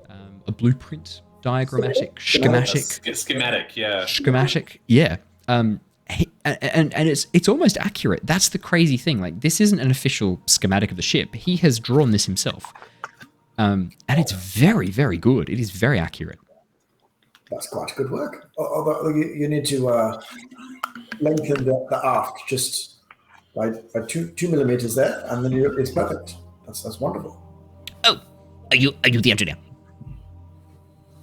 A blueprint, diagrammatic, schematic, yeah. Schematic, yeah. And it's almost accurate. That's the crazy thing. Like, this isn't an official schematic of the ship. He has drawn this himself. And it's very, very good. It is very accurate. That's quite good work. Although you need to lengthen the aft just by 2 millimeters there, and then it's perfect. That's wonderful. Oh, are you the engineer?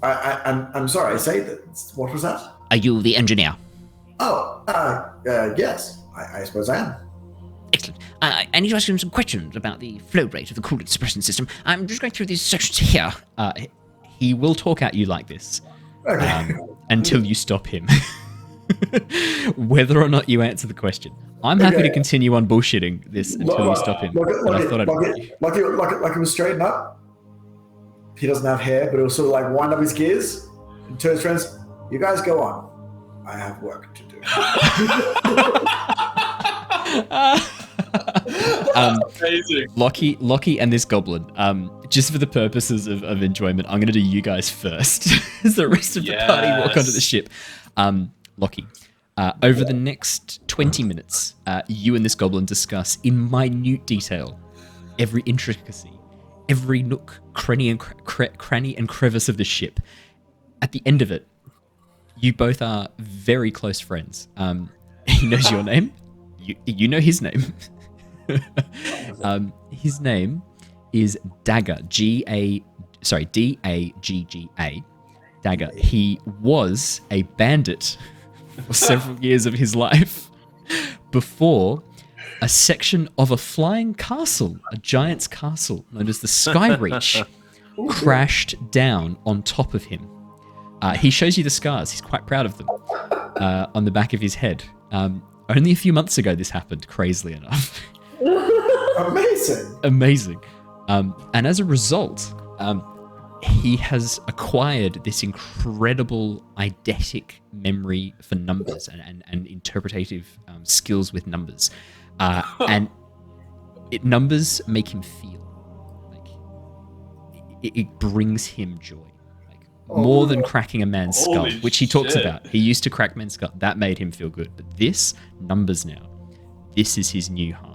I'm sorry. I say that. What was that? Are you the engineer? Oh, yes. I suppose I am. Excellent. I need to ask you some questions about the flow rate of the coolant suppression system. I'm just going through these sections here. He will talk at you like this until you stop him. Whether or not you answer the question. I'm happy to continue on bullshitting this until you stop him. Like he was straighten up. He doesn't have hair, but he'll sort of like wind up his gears and to his friends, you guys go on. I have work to do. Amazing. Lockie and this goblin, just for the purposes of enjoyment, I'm going to do you guys first as the rest of the party walk onto the ship. Lockie, over the next 20 minutes, you and this goblin discuss in minute detail every intricacy, every nook, cranny and crevice of the ship. At the end of it, you both are very close friends. He knows your name. You know his name. His name is Dagger. D-A-G-G-A. Dagger. He was a bandit for several years of his life before a section of a flying castle, a giant's castle known as the Skyreach, crashed down on top of him. He shows you the scars. He's quite proud of them on the back of his head. Only a few months ago this happened, crazily enough. Amazing. And as a result, he has acquired this incredible eidetic memory for numbers and interpretative skills with numbers. And numbers make him feel like it brings him joy. More than cracking a man's skull, which he talks about. He used to crack men's skull. That made him feel good. But this, numbers now, this is his new high.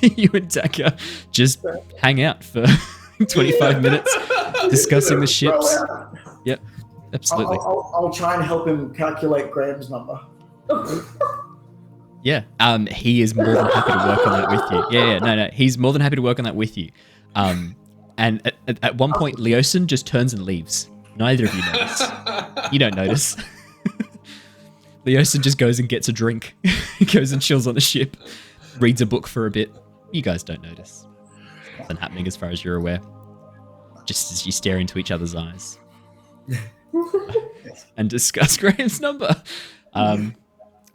You and Dagger just hang out for 25 minutes discussing the ships. Yep, absolutely. I'll try and help him calculate Graham's number. Yeah, he is more than happy to work on that with you. Yeah, no, he's more than happy to work on that with you. And at one point, Leosin just turns and leaves. Neither of you notice. You don't notice. Leosin just goes and gets a drink. He goes and chills on the ship, reads a book for a bit. You guys don't notice. Nothing happening as far as you're aware. Just as you stare into each other's eyes. And discuss Graham's number.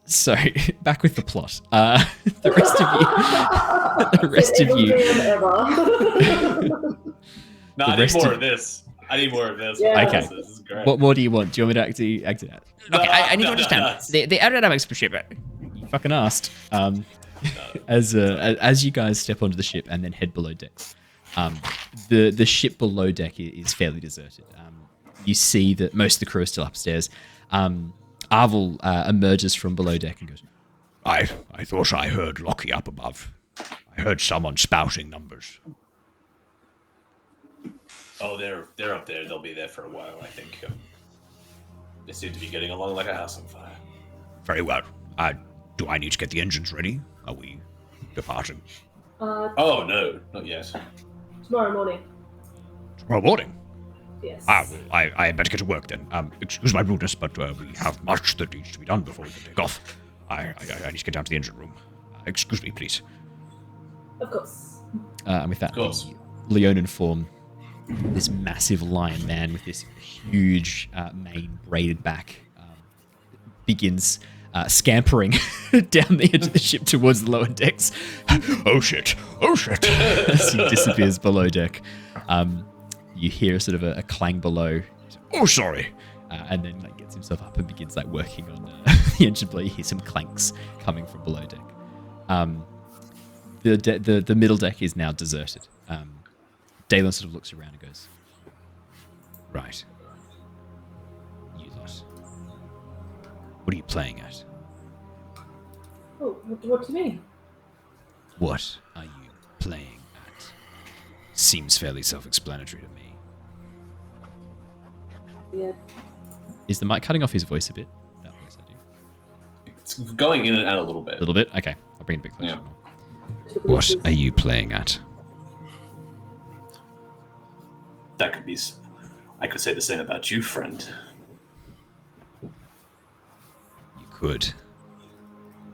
So, back with the plot. The rest of you... No, I need more of this. Yeah. Okay. This is great. What more do you want? Do you want me to act it out? Okay, I need to understand. The aerodynamics of the ship. You fucking asked. As you guys step onto the ship and then head below deck, the ship below deck is fairly deserted. You see that most of the crew are still upstairs. Arvel emerges from below deck and goes, I thought I heard Lockie up above. I heard someone spouting numbers. Oh, they're up there. They'll be there for a while, I think. They seem to be getting along like a house on fire. Very well. Do I need to get the engines ready? Are we departing? Oh, no, not yet. Tomorrow morning. Tomorrow morning? Yes. Well, I better get to work then. Excuse my rudeness, but we have much that needs to be done before we can take off. I need to get down to the engine room. Excuse me, please. Of course. and with that, the Leonin form, this massive lion man with this huge mane braided back, begins scampering down the edge of the ship towards the lower decks. Oh shit! Oh shit! As he disappears below deck, you hear sort of a clang below. Oh, sorry. And then gets himself up and begins working on the engine blow. You hear some clanks coming from below deck. The middle deck is now deserted. Dalen sort of looks around and goes, "Right. You lot. What are you playing at?" Oh, what do you mean? What are you playing at? Seems fairly self-explanatory to me. Yeah. Is the mic cutting off his voice a bit? That voice I do. It's going in and out a little bit. A little bit? Okay. I'll bring it a bit closer. Yeah. What are you playing at? That could be... I could say the same about you, friend. You could.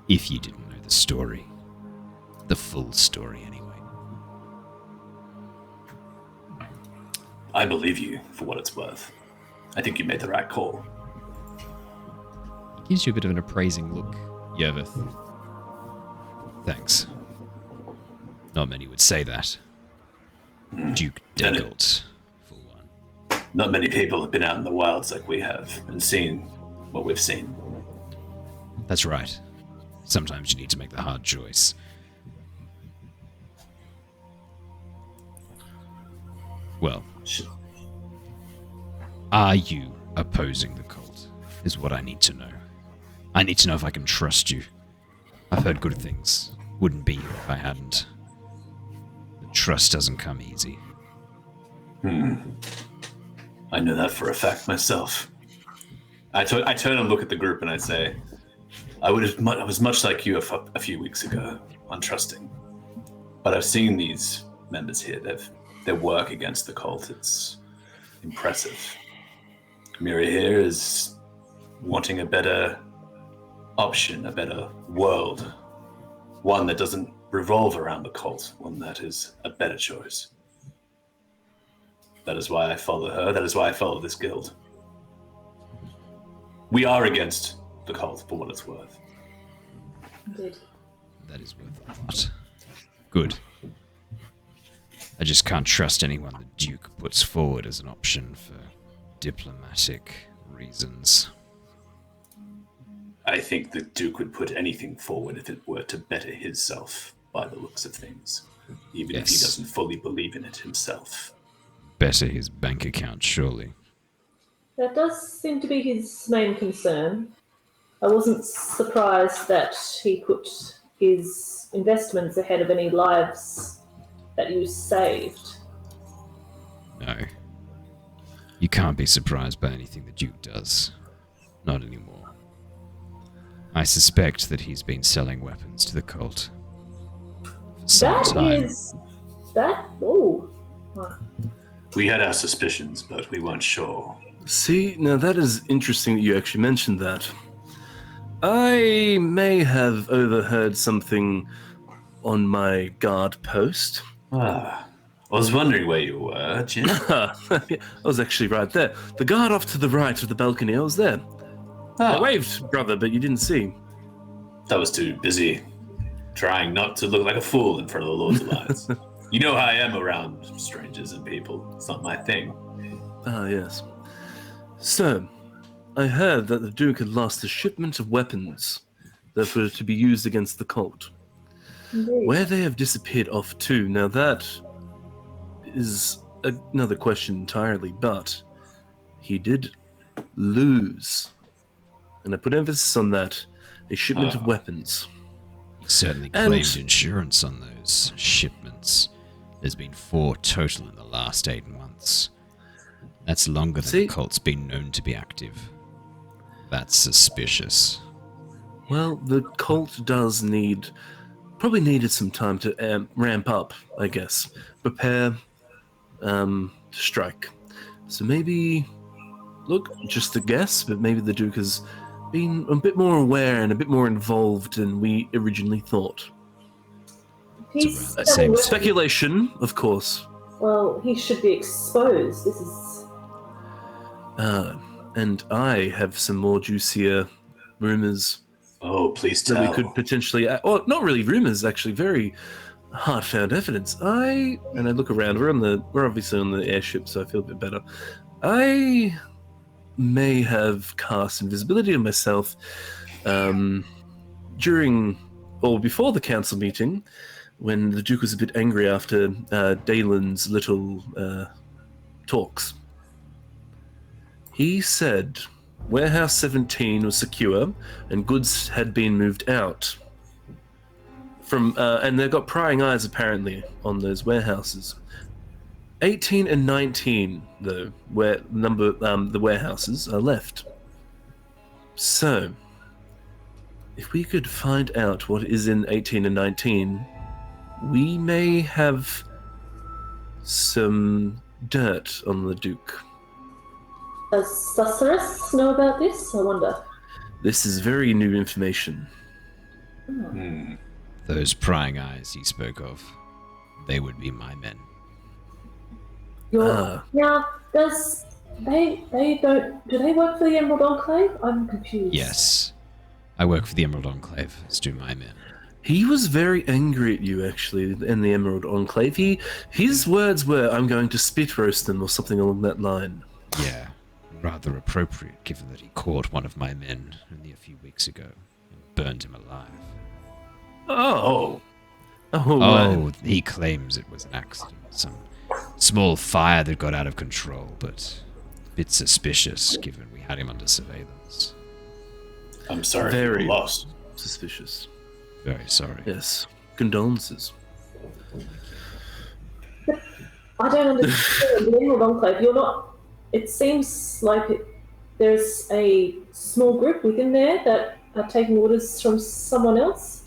If you didn't know the story. The full story, anyway. I believe you, for what it's worth. I think you made the right call. He gives you a bit of an appraising look, Yervith. Thanks. Not many would say that. Duke Deckelt, for one. Not many people have been out in the wilds like we have and seen what we've seen. That's right. Sometimes you need to make the hard choice. Well, are you opposing the cult? Is what I need to know. I need to know if I can trust you. I've heard good things. Wouldn't be here if I hadn't. But trust doesn't come easy. I know that for a fact myself. I turn and look at the group and I say, I was much like you a few weeks ago, untrusting. But I've seen these members here. Their work against the cult. It's impressive. Mira here is wanting a better option, a better world. One that doesn't revolve around the cult. One that is a better choice. That is why I follow her. That is why I follow this guild. We are against the cult, for what it's worth. Indeed. That is worth a lot. Good. I just can't trust anyone the Duke puts forward as an option for diplomatic reasons. I think the Duke would put anything forward if it were to better himself, by the looks of things. Even if he doesn't fully believe in it himself. Better his bank account, surely. That does seem to be his main concern. I wasn't surprised that he put his investments ahead of any lives that you saved. You can't be surprised by anything the Duke does. Not anymore. I suspect that he's been selling weapons to the cult for some time. Oh. We had our suspicions, but we weren't sure. See, now that is interesting that you actually mentioned that. I may have overheard something on my guard post. I was wondering where you were, Jin. I was actually right there. The guard off to the right of the balcony, I was there. I waved, brother, but you didn't see. I was too busy trying not to look like a fool in front of the Lord's Alliance. You know how I am around strangers and people. It's not my thing. Ah, yes. So, I heard that the Duke had lost a shipment of weapons that were to be used against the cult. Indeed. Where they have disappeared off to, now that is another question entirely, but he did lose, and I put emphasis on that, a shipment of weapons. He certainly claimed insurance on those shipments. There's been 4 total in the last 8 months. That's longer than the cult's been known to be active. That's suspicious. Well, the cult does probably needed some time to ramp up, I guess. Prepare to strike. So maybe, look, just a guess, but maybe the Duke has been a bit more aware and a bit more involved than we originally thought. He's same speculation, of course. Well, he should be exposed. This is... And I have some more juicier rumors. Oh, please tell. That we could potentially... Well, not really rumors, actually. Very hard-found evidence. I look around. We're obviously on the airship, so I feel a bit better. I may have cast invisibility on myself during or before the council meeting, when the Duke was a bit angry after Dalen's little talks. He said Warehouse 17 was secure and goods had been moved out. And they've got prying eyes apparently on those warehouses. 18 and 19, though, where the warehouses are left. So, if we could find out what is in 18 and 19, we may have some dirt on the Duke. Does Sorceress know about this? I wonder. This is very new information. Those prying eyes you spoke of, they would be my men. Now, do they work for the Emerald Enclave? I'm confused. Yes. I work for the Emerald Enclave, as do my men. He was very angry at you, actually, in the Emerald Enclave. His words were, "I'm going to spit roast them," or something along that line. Yeah, rather appropriate, given that he caught one of my men only a few weeks ago and burned him alive. Oh, he claims it was an accident. Some small fire that got out of control, but a bit suspicious, given we had him under surveillance. I'm sorry. Very lost. Suspicious. Very sorry. Yes. Condolences. I don't understand. The Emerald Enclave, you're not... It seems like there's a small group within there that are taking orders from someone else.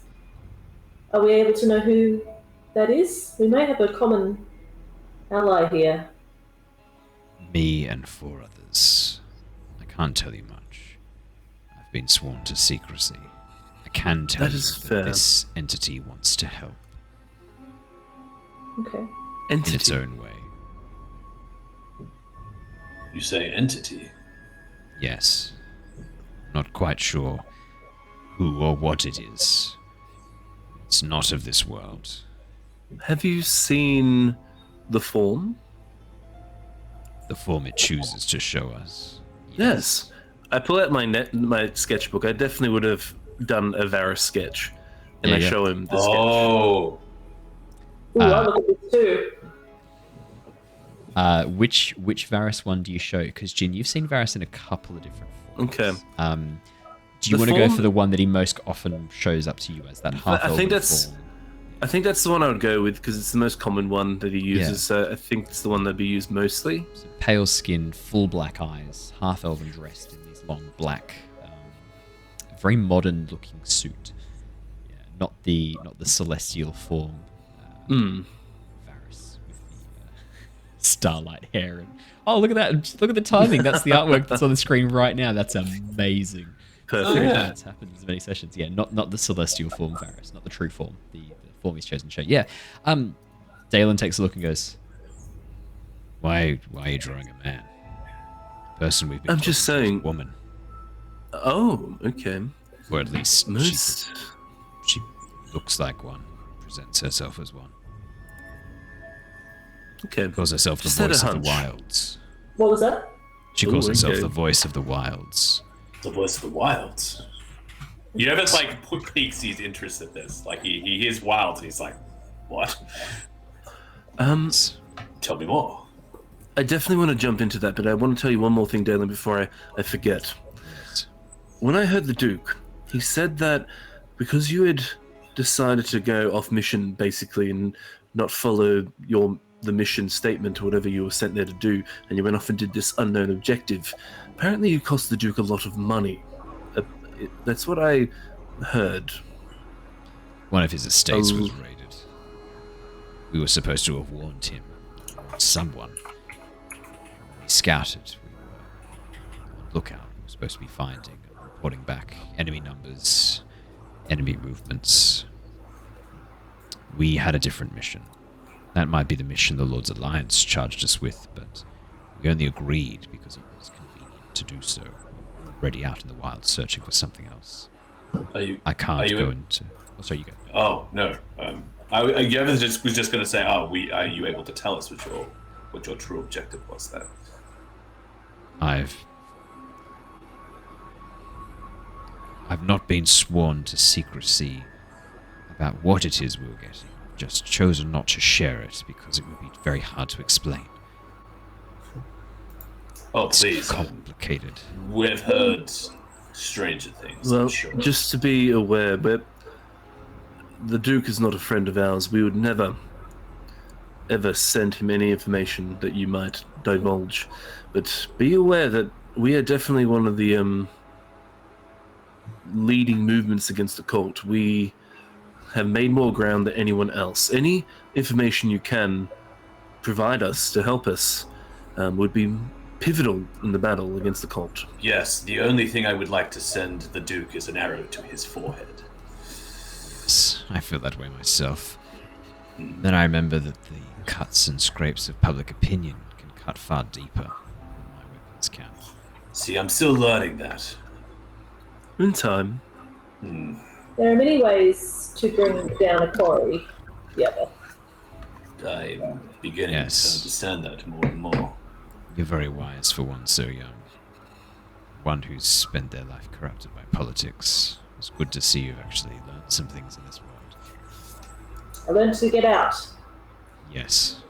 Are we able to know who that is? We may have a common ally here. Me and 4 others. I can't tell you much. I've been sworn to secrecy. I can tell you that this entity wants to help. Okay. In its own way. You say entity? Yes. Not quite sure who or what it is. It's not of this world. Have you seen the form? The form it chooses to show us. Yes. I pull out my sketchbook. I definitely would have done a Varus sketch. And I show him the sketch. Ooh, I look at this too. Which Varus one do you show? Because Jin, you've seen Varus in a couple of different forms. Okay. Do you want to go for the one that he most often shows up to you as, that half-elven form? I think that's the one I would go with because it's the most common one that he uses. So I think it's the one that'd be used mostly. So pale skin, full black eyes, half elven dressed in these long black, very modern looking suit. Yeah, not the celestial form. Varys with the starlight hair and look at that! Look at the timing. That's the artwork that's on the screen right now. That's amazing. Perfect. That's happened in many sessions. Yeah, not the celestial form, Varys, not the true form. The form he's chosen to show. Yeah. Dalen takes a look and goes, Why are you drawing a man? Person we've been I'm just saying. A woman. Oh, okay. Or at least she looks like one, presents herself as one. Okay. Calls herself the Just had a voice of the hunch. wilds. What was that? She calls herself okay. the voice of the wilds. The voice of the wilds. Yervith like piques his interest in this. Like he hears wilds and he's like, what? Tell me more. I definitely want to jump into that, but I want to tell you one more thing, Dalen, before I forget. Yes. When I heard the Duke, he said that because you had decided to go off mission, basically, and not follow the mission statement or whatever you were sent there to do, and you went off and did this unknown objective, apparently you cost the Duke a lot of money. That's what I heard. One of his estates was raided. We were supposed to have warned him. Someone. We scouted. We were on lookout. We were supposed to be finding and reporting back enemy numbers, enemy movements. We had a different mission. That might be the mission the Lord's Alliance charged us with, but we only agreed because it was convenient to do so. Already out in the wild searching for something else. I can't go into... Oh, sorry, you go. Oh, no. Yervith was just going to say, are you able to tell us what your true objective was then? I've not been sworn to secrecy about what it is we were getting. I've just chosen not to share it because it would be very hard to explain. Oh, It's please. complicated. We've heard stranger things, Well, I'm sure. just to be aware, but the Duke is not a friend of ours. We would never, ever send him any information that you might divulge. But be aware that we are definitely one of the leading movements against the cult. We have made more ground than anyone else. Any information you can provide us to help us would be pivotal in the battle against the cult. Yes, the only thing I would like to send the Duke is an arrow to his forehead. Yes, I feel that way myself. Then I remember that the cuts and scrapes of public opinion can cut far deeper than my weapons can. See, I'm still learning that. In time. There are many ways to bring down a quarry. Yeah. I'm beginning to understand that more and more. You're very wise for one so young. One who's spent their life corrupted by politics. It's good to see you've actually learned some things in this world. I learned to get out. Yes.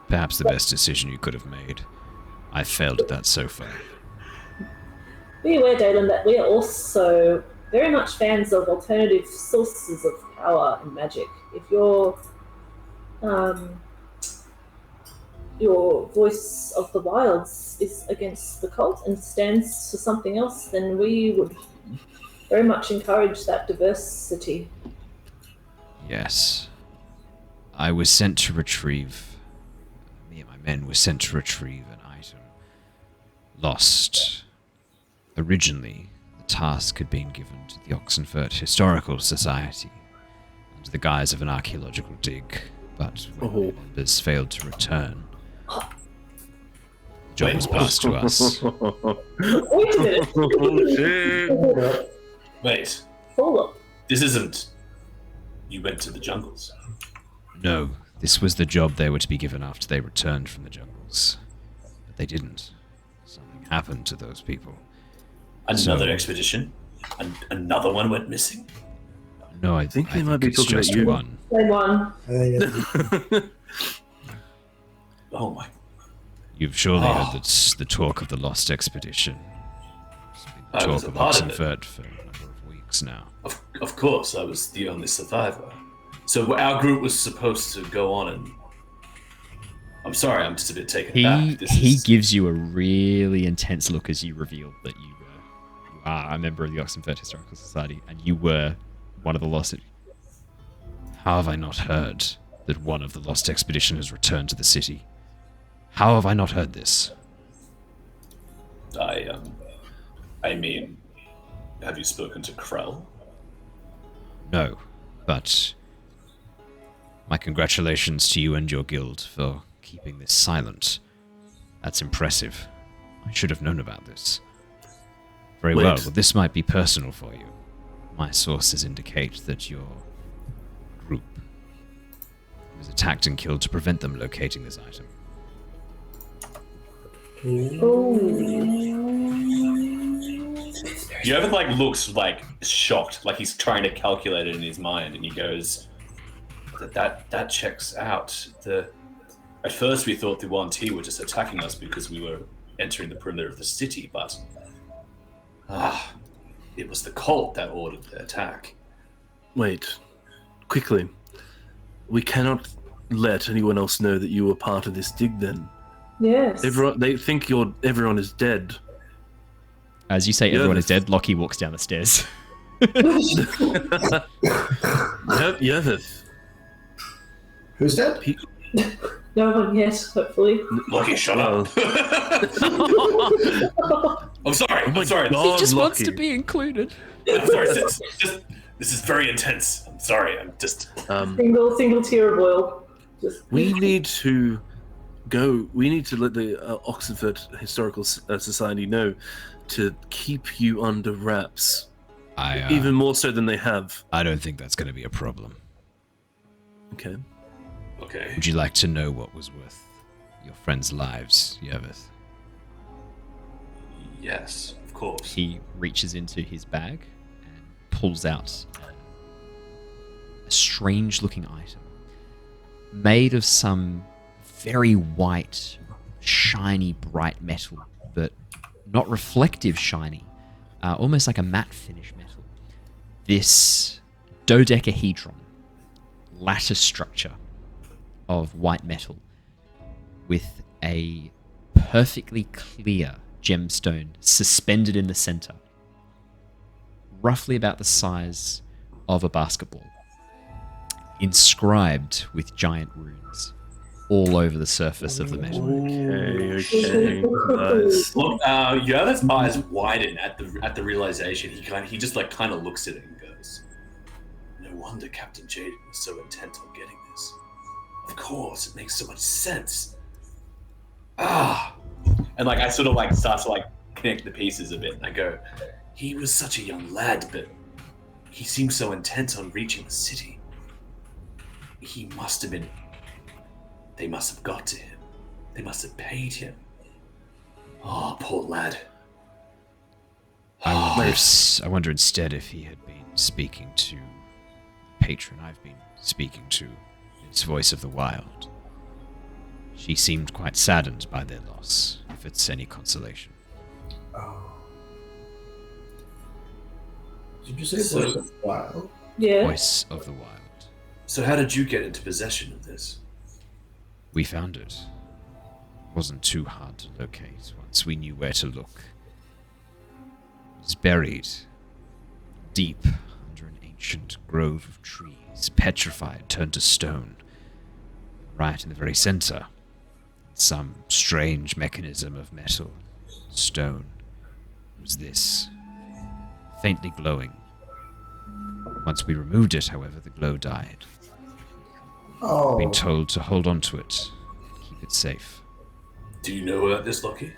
Perhaps the best decision you could have made. I've failed at that so far. Be aware, Dalen, that we are also very much fans of alternative sources of power and magic. If your voice of the wilds is against the cult and stands for something else, then we would very much encourage that diversity. Yes. I was sent to retrieve... Me and my men were sent to retrieve an item lost. Originally, the task had been given to the Oxenfurt Historical Society under the guise of an archaeological dig, but when the members failed to return, the job was passed to us. Wait a minute. Wait, Hold up. this isn't... You went to the jungles. No, this was the job they were to be given after they returned from the jungles. But they didn't. Something happened to those people. Another expedition? Another one went missing? No, I think they might be it's talking about just you. one. Same one. Oh my... You've surely heard the talk of the lost expedition. It's been the I was talk a of part of it. Oxenfurt for a number of weeks now. Of course, I was the only survivor. So our group was supposed to go on and... I'm sorry, I'm just a bit taken aback. He gives you a really intense look as you reveal that you are a member of the Oxenford Historical Society, and you were one of the lost... How have I not heard that one of the lost expedition has returned to the city? How have I not heard this? I mean, have you spoken to Krell? No, but my congratulations to you and your guild for keeping this silent. That's impressive. I should have known about this. Very well, but this might be personal for you. My sources indicate that your group was attacked and killed to prevent them locating this item. Yervith looks shocked, like he's trying to calculate it in his mind, and he goes, "That checks out. At first we thought the Yuan-Ti were just attacking us because we were entering the perimeter of the city, but it was the cult that ordered the attack." Wait, quickly. We cannot let anyone else know that you were part of this dig. Then Yes. they think everyone is dead. As you say, everyone is dead. Lockie walks down the stairs. Yervith. Who's dead? No one yet, hopefully. Lockie, shut up. I'm sorry. I'm sorry. He just wants Lockie. to be included. I'm sorry. This is very intense. I'm sorry. I'm just... Single tear of oil. We need to go. We need to let the Oxenford Historical Society know to keep you under wraps. Even more so than they have. I don't think that's going to be a problem. Okay. Would you like to know what was worth your friends' lives, Yervith? Yes, of course. He reaches into his bag and pulls out a strange-looking item made of some very white, shiny, bright metal, but not reflective shiny, almost like a matte finish metal. This dodecahedron lattice structure of white metal with a perfectly clear gemstone suspended in the center, roughly about the size of a basketball, inscribed with giant runes all over the surface of the metal. Okay. Nice. Look, Yervith's eyes widen at the realization. He just kind of looks at it and goes, "No wonder Captain Jaden was so intent on getting this. Of course, it makes so much sense." And I sort of start to connect the pieces a bit, and I go, "He was such a young lad, but he seemed so intent on reaching the city. He must have been... They must have got to him. They must have paid him. Oh, poor lad." I wonder instead if he had been speaking to the patron I've been speaking to, its voice of the wild. She seemed quite saddened by their loss, if it's any consolation. Did you say voice of the wild? Yeah. Voice of the wild. So how did you get into possession of this? We found it. Wasn't too hard to locate once we knew where to look. It was buried deep under an ancient grove of trees, petrified, turned to stone. Right in the very center, some strange mechanism of metal, stone, was this, faintly glowing. Once we removed it, however, the glow died. Oh. Been told to hold on to it, keep it safe. Do you know about this, Lockie?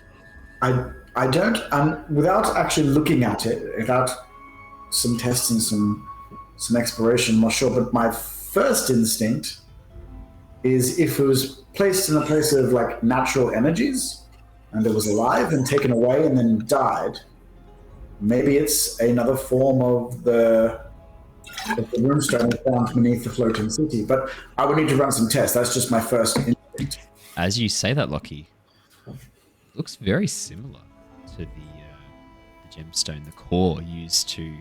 I don't, and without actually looking at it, without some tests and some exploration, I'm not sure, but my first instinct is if it was placed in a place of natural energies and it was alive and taken away and then died, maybe it's another form of the runestone found beneath the floating city. But I would need to run some tests. That's just my first instinct. As you say that, Lockie, it looks very similar to the gemstone, the core used to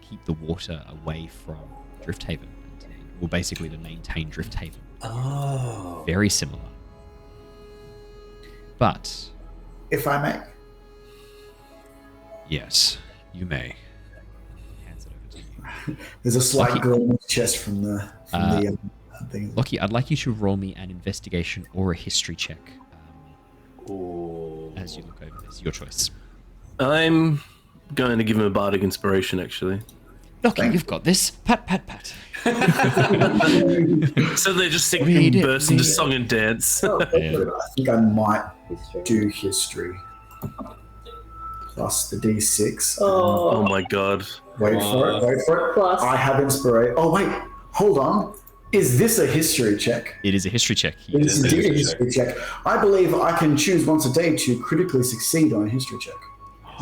keep the water away from Drifthaven and well, basically to maintain Drifthaven. Oh. Very similar. But... If I may. Yes, you may. Hands it over to you. There's a slight Lockie. glow in his chest from the thing. Lockie, I'd like you to roll me an investigation or a history check as you look over this. Your choice. I'm going to give him a bardic inspiration, actually. Lockie, you've got this. Pat, pat, pat. So they just sing Read and it, burst into read it. song and dance. I think I might History. do history. Plus the D6. Oh Oh, my god. Wait for it. plus. I have inspiration. Oh, wait. Hold on. Is this a history check? It is a history check. It is a indeed a history history check. I believe I can choose once a day to critically succeed on a history check.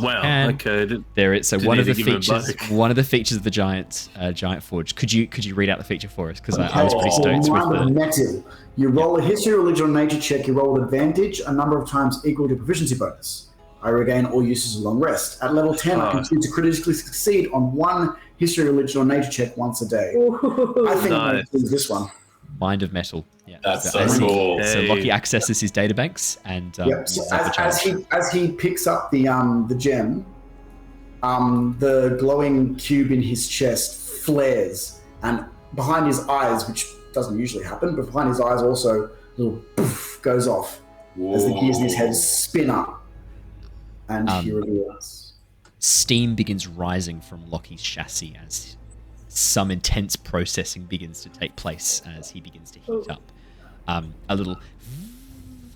Wow. And Okay. There it. So Didn't one of the even give him a features, bardic. one of the features of the giant Forge. Could you read out the feature for us? Because I was pretty stoked Mind with of the. metal. You roll a history, religion, or nature check. You roll with advantage a number of times equal to proficiency bonus. I regain all uses of long rest. At level 10, I can choose to critically succeed on one history, religion, or nature check once a day. I think I'm going to choose this one. Mind of Metal. Yeah. That's so as he- cool. So Hey. Lockie accesses his databanks and Yep. So uses up the as challenge. he picks up the gem, the glowing cube in his chest flares, and behind his eyes, which doesn't usually happen, but behind his eyes also a little poof goes off as the gears in his head spin up, and he reveals. Steam begins rising from Lockie's chassis as some intense processing begins to take place as he begins to heat up. A little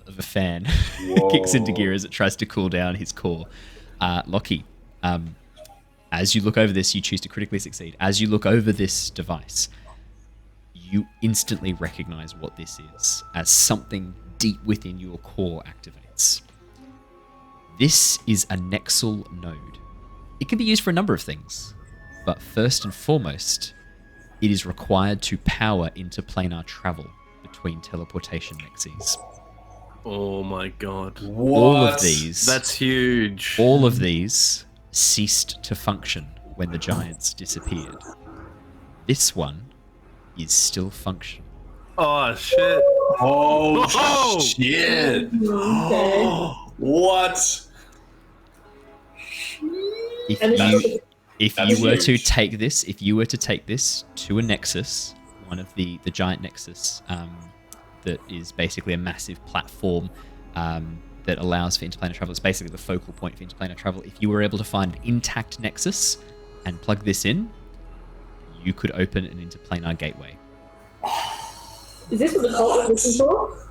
of a fan kicks into gear as it tries to cool down his core. Lockie, as you look over this, you choose to critically succeed. As you look over this device, you instantly recognize what this is as something deep within your core activates. This is a Nexal node. It can be used for a number of things, but first and foremost, it is required to power interplanar travel between teleportation nexes. Oh my god. All of these, That's huge. all of these ceased to function when the giants disappeared. This one is still functional. Oh shit. Oh, Oh! shit. Okay. What? If And it's you if That's you were to huge. take this, to a nexus, one of the giant nexus, that is basically a massive platform that allows for interplanar travel. It's basically the focal point for interplanar travel. If you were able to find an intact nexus and plug this in, you could open an interplanar gateway. Is this what the cult was looking for?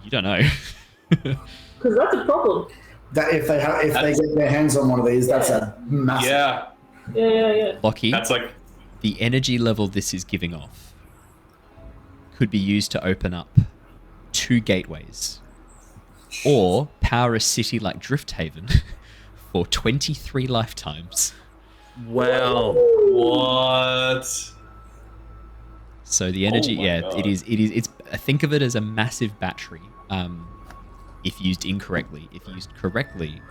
You don't know. Because that's a problem. That if they get their hands on one of these, that's a massive. Yeah. Yeah. Lockie, That's like, the energy level this is giving off could be used to open up 2 gateways or power a city like Drifthaven for 23 lifetimes. Wow. what? So the energy, Oh my yeah, God. it's think of it as a massive battery. If used incorrectly. If used correctly,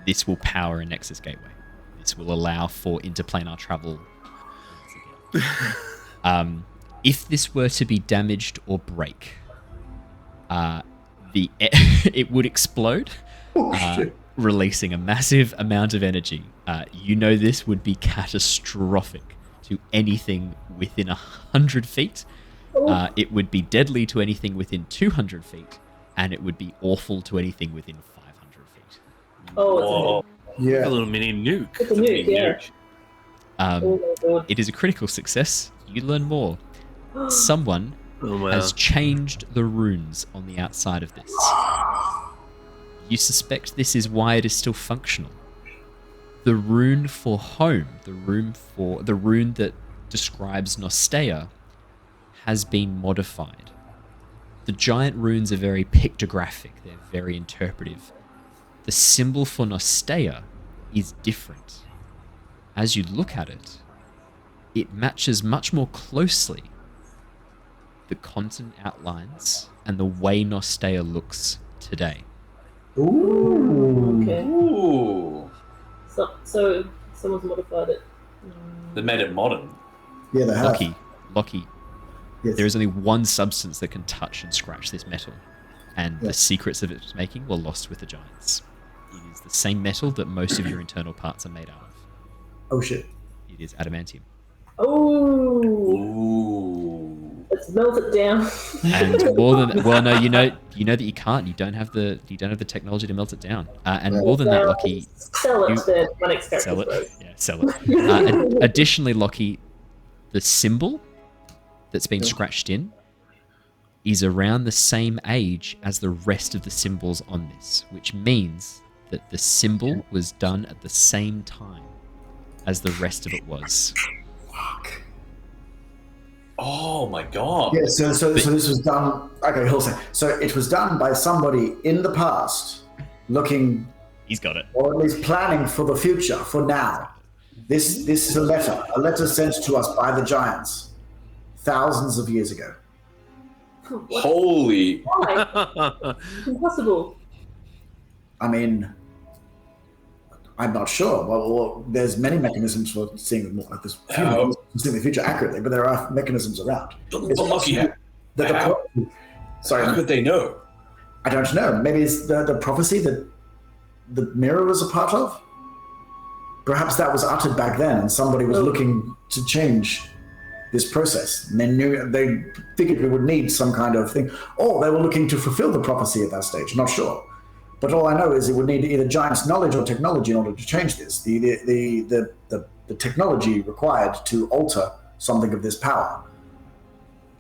this will power a Nexus gateway. This will allow for interplanar travel. If this were to be damaged or break, it would explode, releasing a massive amount of energy. You know this would be catastrophic to anything within 100 feet. It would be deadly to anything within 200 feet, and it would be awful to anything within 500 feet. Oh, Yeah. A little mini nuke. it's a nuke, yeah. Oh my god. It is a critical success. You learn more. Someone Oh wow. has changed the runes on the outside of this. You suspect this is why it is still functional. The rune for home, the rune that describes Nostea, has been modified. The giant runes are very pictographic, they're very interpretive. The symbol for Nostea is different. As you look at it, it matches much more closely the continent outlines and the way Nostea looks today. Ooh. Okay. Ooh. So someone's modified it. They made it modern. Yeah, they have. Lockie, Yes. There is only one substance that can touch and scratch this metal, and the secrets of its making were lost with the giants. It is the same metal that most of your internal parts are made out of. Oh shit. It is adamantium. Oh, Ooh. let's melt it down. And more than well, no, you know that you can't. You don't have the technology to melt it down. And more than that, Lockie, Sell it to my next character. sell it. Yeah, sell it. Additionally, Lockie, the symbol that's been scratched in is around the same age as the rest of the symbols on this, which means that the symbol was done at the same time as the rest of it was. Fuck. Oh my god. Yeah, so this was done. Okay, he'll say. So it was done by somebody in the past, looking, He's got it. or at least planning for the future, for now. This is a letter sent to us by the giants, thousands of years ago. Holy. Why? Impossible. I mean, I'm not sure. Well, there's many mechanisms for seeing the future accurately, but there are mechanisms around. But Lockie, how could they know? I don't know. Maybe it's the prophecy that the Mira was a part of? Perhaps that was uttered back then, and somebody was looking to change this process. And they figured we would need some kind of thing. Or they were looking to fulfill the prophecy at that stage, not sure. But all I know is it would need either giants' knowledge or technology in order to change this. The technology required to alter something of this power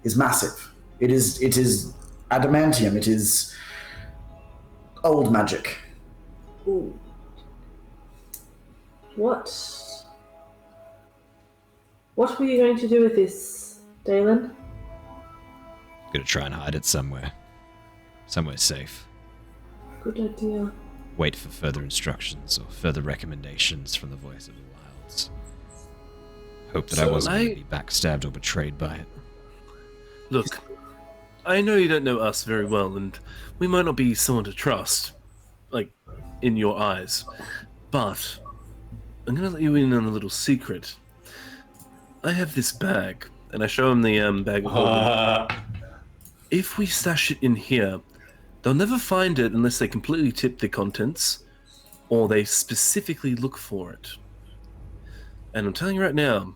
is massive. It is adamantium. It is old magic. Ooh. What were you going to do with this, Dalen? Gonna try and hide it somewhere safe. Good idea. Wait for further instructions or further recommendations from the voice of the wilds. Hope that I wasn't going to be backstabbed or betrayed by it. Look, I know you don't know us very well, and we might not be someone to trust, like, in your eyes, but I'm going to let you in on a little secret. I have this bag, and I show him the bag of holding. If we stash it in here, they'll never find it unless they completely tip the contents, or they specifically look for it. And I'm telling you right now,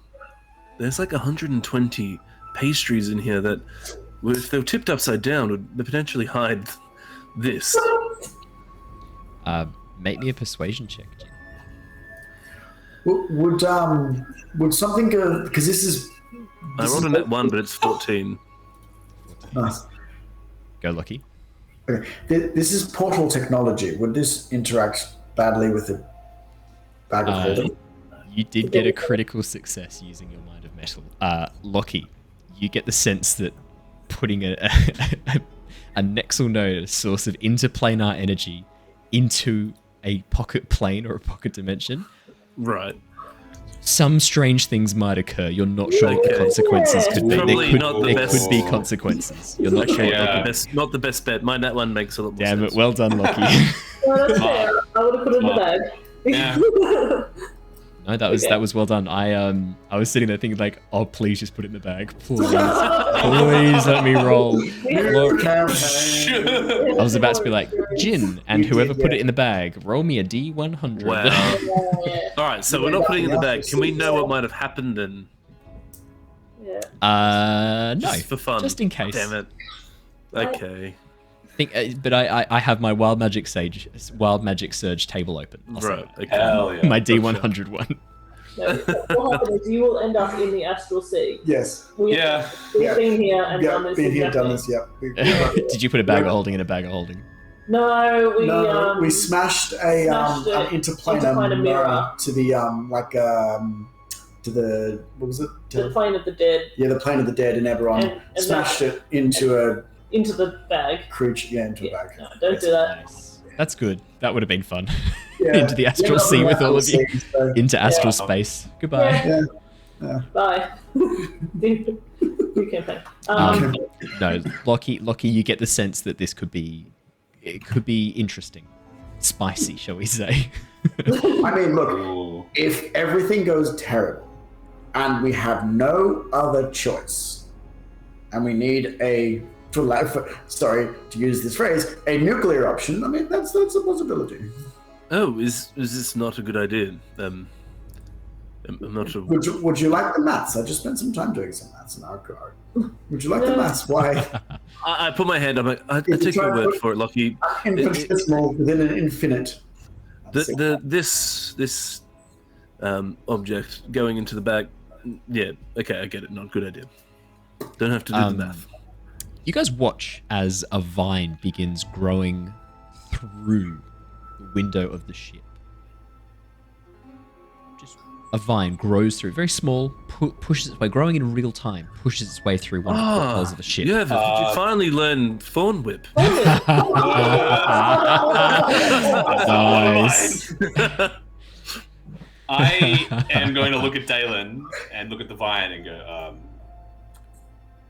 there's like 120 pastries in here that, if they were tipped upside down, would potentially hide this. Make me a persuasion check, Jim. Would something go? Because this is. I rolled a net 1, but it's 14. Nice. Go, Lockie. Okay. This is portal technology. Would this interact badly with the bag of holding? You did get a critical success using your Mind of Metal. Lockie, you get the sense that putting a Nexal node, a source of interplanar energy, into a pocket plane or a pocket dimension, right, some strange things might occur. You're not sure what the consequences could be. There could be consequences. You're not sure. Not the best bet. My net 1 makes a lot more sense. Damn it! Well done, Lockie. Well, that's fair. I would have put it in the bag. Yeah. No, that was well done. I was sitting there thinking like, oh, please just put it in the bag, please, please let me roll. I was about to be like, Jin, and whoever put it in the bag, roll me a D100. Wow. All right, so we're not putting it in the bag. Can we know what might have happened then? Yeah. No, just for fun, just in case. Damn it. Okay. But I have my Wild Magic Surge table open. Right. Okay. Hell yeah. My D100 one. No, what happens is you will end up in the astral sea. Yes. We've been here and done this. Been here, done this. Yeah. Did you put a bag of holding in a bag of holding? No, we smashed an interplanar mirror to the to the, what was it? The plane of the dead. Yeah, the plane of the dead in Eberron. And smashed it into the bag. Creature, into a bag. No, don't do that. Nice. That's good. That would have been fun. Yeah. Into the astral sea with all of you. Into astral space. Goodbye. Yeah. Bye. New campaign. No, Lockie, you get the sense that this could be interesting. Spicy, shall we say. I mean, look, if everything goes terrible and we have no other choice, and we need sorry to use this phrase, a nuclear option, I mean, that's a possibility. Oh, is this not a good idea? I'm not sure. Would you like the maths? I just spent some time doing some maths in our car. Would you like the maths? Why? I put my hand up. I take your word for it, Lockie. Infinitesimal within an infinite. This object going into the back. Yeah, okay, I get it. Not a good idea. Don't have to do the math. You guys watch as a vine begins growing through the window of the ship. Just a vine grows through, very small, pushes its way, growing in real time, pushes its way through one of the portholes of the ship. Yeah, did you finally learn Thorn Whip? Nice. I am going to look at Dalen and look at the vine and go,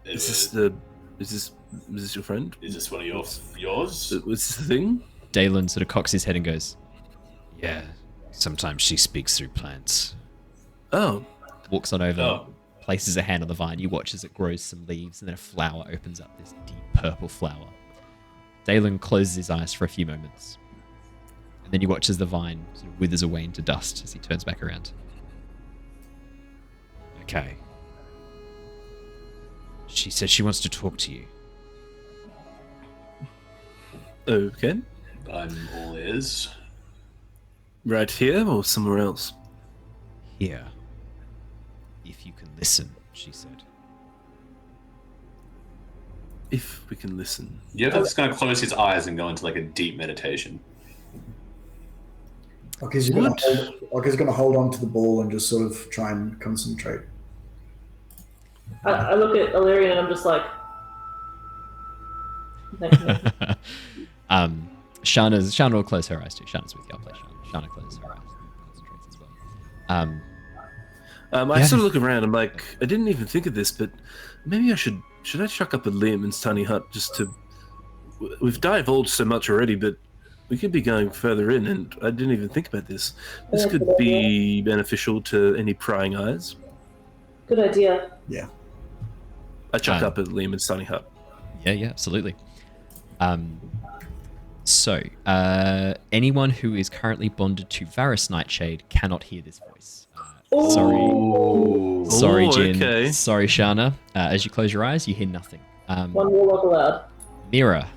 Is this your friend? Is this one of yours? Was this the thing? Dalen sort of cocks his head and goes, Yeah, sometimes she speaks through plants. Oh. Walks on over, places a hand on the vine. You watch as it grows some leaves, and then a flower opens up, this deep purple flower. Dalen closes his eyes for a few moments. And then you watch as the vine sort of withers away into dust as he turns back around. Okay. She said she wants to talk to you. Okay. I'm all ears. Right here or somewhere else? Here. If you can listen, she said. If we can listen. Yervith's going to close his eyes and go into like a deep meditation. Lockie's going to hold on to the ball and just sort of try and concentrate. I look at Illyrian and I'm just like... Shana will close her eyes too. Shana's with you. I'll play Shana. Shana closes her eyes and concentrates as well. I sort of look around. I'm like, I didn't even think of this, but maybe I should I chuck up a Liam's tiny hut just to... We've divulged so much already, but we could be going further in, and I didn't even think about this. This could be beneficial to any prying eyes. Good idea. Yeah. I chuck up a Liam's tiny hut. Yeah, absolutely. So, anyone who is currently bonded to Varys Nightshade cannot hear this voice. Sorry, Jin. Okay. Sorry, Shana. As you close your eyes, you hear nothing. One Warlock allowed. Mira,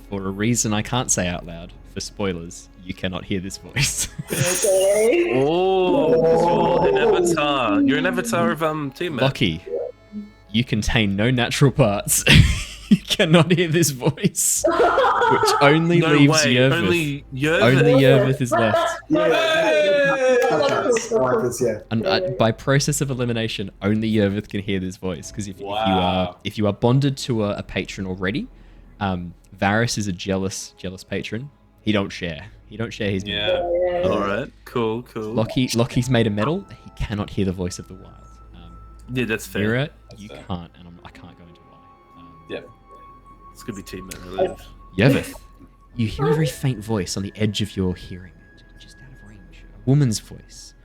for a reason I can't say out loud, for spoilers, you cannot hear this voice. Okay. Oh, an avatar. You're an avatar of team. Lockie, you contain no natural parts. You cannot hear this voice, which only leaves Yervith. Only Yervith. Only Yervith is left. Yeah. And by process of elimination, only Yervith can hear this voice. Because if you are bonded to a patron already, Varys is a jealous patron. He don't share his memory. All right. Cool. Lockie's made a medal. He cannot hear the voice of the wild. Yeah, that's fair. Mira, you can't, and I can't go into why. Yep. It's gonna be teammate related. Yervith, you hear a very faint voice on the edge of your hearing, just out of range. A woman's voice,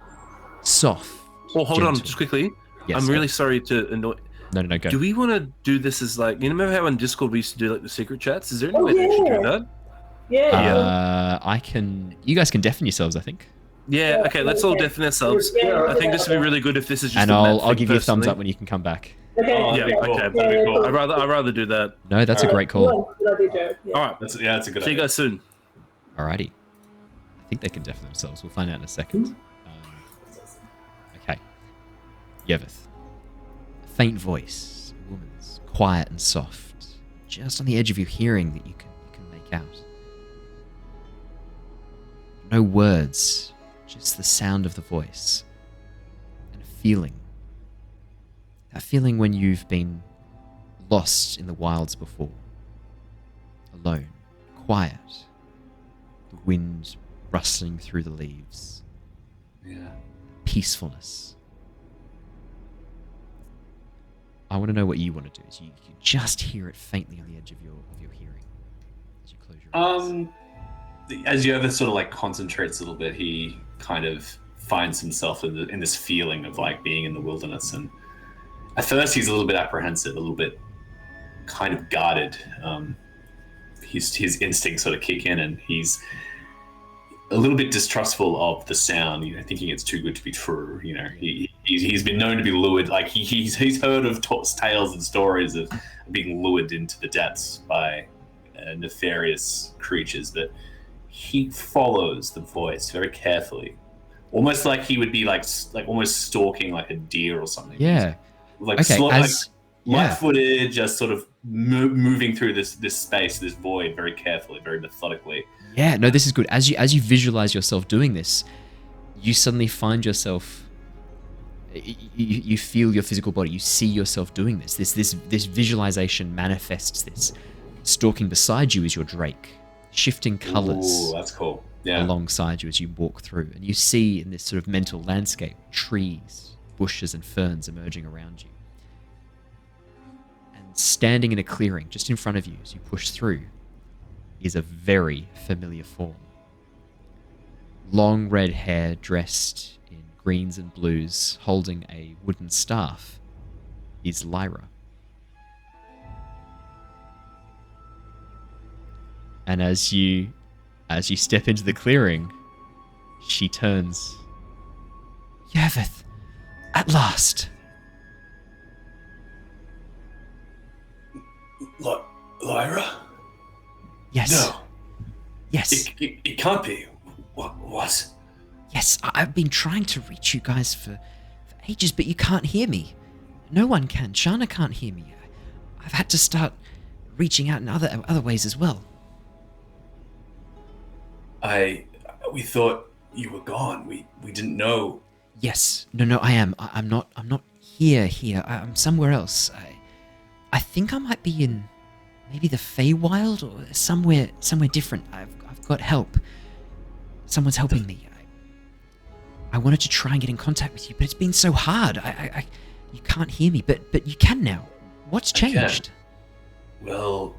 soft. Oh, hold on, gentle. just quickly. Yes, I'm really sorry to annoy. No, go. Do we want to do this as like, you remember how on Discord we used to do like the secret chats? Is there any way that we should do that? Yeah. You guys can deafen yourselves, I think. Yeah. Okay. Let's all deafen ourselves. I think this would be really good if this is just. And a I'll give you a thumbs up when you can come back. Okay. Yeah. Cool. Okay. That'd be cool. I'd rather do that. No, that's a great call. Good idea, Jared. Yeah. All right. That's a good See you idea. guys soon. Alrighty. I think they can deafen themselves. We'll find out in a second. Okay. Yervith. A faint voice, a woman's, quiet and soft, just on the edge of your hearing that you can make out. No words, just the sound of the voice. And a feeling. That feeling when you've been lost in the wilds before. Alone, quiet. The wind rustling through the leaves. Yeah. Peacefulness. I want to know what you want to do. So you can just hear it faintly on the edge of your hearing as you close your eyes. As Yervith sort of like concentrates a little bit, he kind of finds himself in this feeling of like being in the wilderness, and At first, he's a little bit apprehensive, a little bit kind of guarded. His instincts sort of kick in, and he's a little bit distrustful of the sound, thinking it's too good to be true. He's been known to be lured. Like he's heard of tales and stories of being lured into the depths by nefarious creatures, but he follows the voice very carefully, almost like he would be like almost stalking like a deer or something. Yeah. Like okay. slow, light-footed, just sort of moving through this space, this void, very carefully, very methodically. Yeah, no, this is good. As you visualize yourself doing this, you suddenly find yourself. You feel your physical body. You see yourself doing this. This visualization manifests this. Stalking beside you is your drake, shifting colors. Ooh, that's cool. Yeah. Alongside you as you walk through, and you see in this sort of mental landscape trees, bushes, and ferns emerging around you. And standing in a clearing just in front of you as you push through is a very familiar form. Long red hair, dressed in greens and blues, holding a wooden staff, is Lyra. And as you step into the clearing, she turns. Yervith, at last. Lyra? Yes. No. Yes. It can't be. What? Yes, I've been trying to reach you guys for ages, but you can't hear me. No one can. Shana can't hear me. I've had to start reaching out in other ways as well. We thought you were gone. We didn't know. Yes. No, I am. I'm not here. I'm somewhere else. I think I might be in maybe the Feywild or somewhere different. I've got help. Someone's helping me. I wanted to try and get in contact with you, but it's been so hard. You can't hear me, but you can now. What's changed? Well,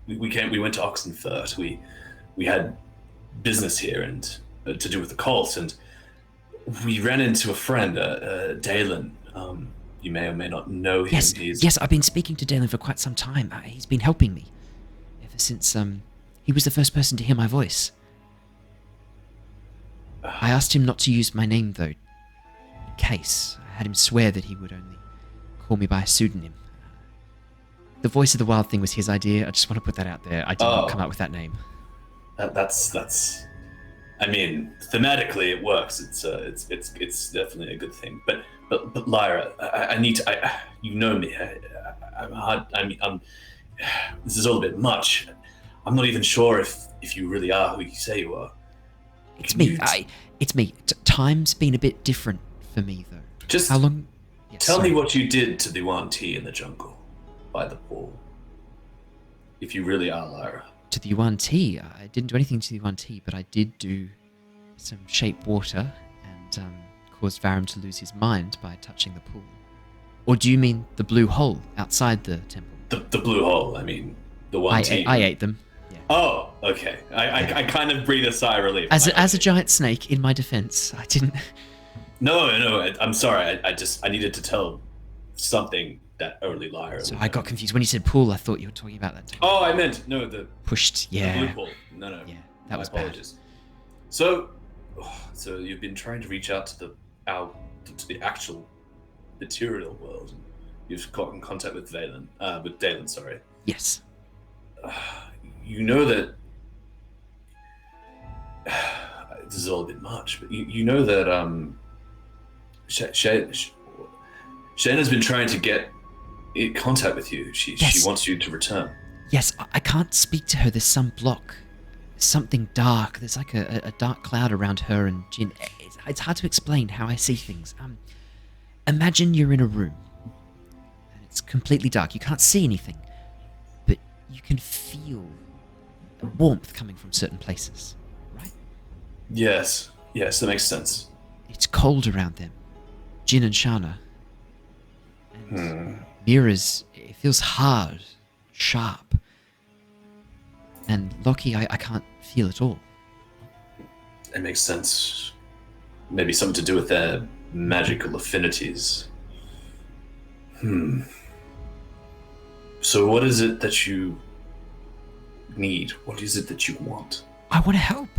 we went to Oxenfurt. We had business here and to do with the cult, and we ran into a friend, Dalen. You may or may not know him. Yes, I've been speaking to Dalen for quite some time. He's been helping me ever since he was the first person to hear my voice. I asked him not to use my name, though, in case. I had him swear that he would only call me by a pseudonym. The Voice of the Wild thing was his idea. I just want to put that out there. I did not come up with that name. That's. I mean, thematically it works. It's definitely a good thing. But Lyra, I need to. You know me. I'm hard. I'm. This is all a bit much. I'm not even sure if you really are who you say you are. It's me. It's me. Time's been a bit different for me, though. Just how long? Yes, tell me what you did to the Yuan-Ti in the jungle, by the pool. If you really are Lyra. To the Yuan-Ti, I didn't do anything to the Yuan-Ti, but I did do some shape water and caused Varum to lose his mind by touching the pool. Or do you mean the blue hole outside the temple? The blue hole. I mean the Yuan-Ti. I ate them. Yeah. Oh, okay. I kind of breathe a sigh of relief. As a giant snake, in my defense, I didn't. No. I'm sorry. I needed to tell something that only Lyra. So I got confused when you said pool. I thought you were talking about that. Oh, I meant the pushed. Yeah. The blue pool. No. Yeah, that was apologies. Bad. So you've been trying to reach out to the actual material world. You've got in contact with Dalen. Sorry. Yes. You know that this is all a bit much, but you know that Shana's been trying to get in contact with you. She wants you to return. Yes, I can't speak to her. There's some block. Something dark. There's like a dark cloud around her and Jin. It's hard to explain how I see things. Imagine you're in a room and it's completely dark. You can't see anything, but you can feel a warmth coming from certain places, right? Yes, that makes sense. It's cold around them. Jin and Shana. And Mira's, it feels hard, sharp. And Lockie, I can't feel at all. It makes sense. Maybe something to do with their magical affinities. So what is it that you need? What is it that you want? I want to help.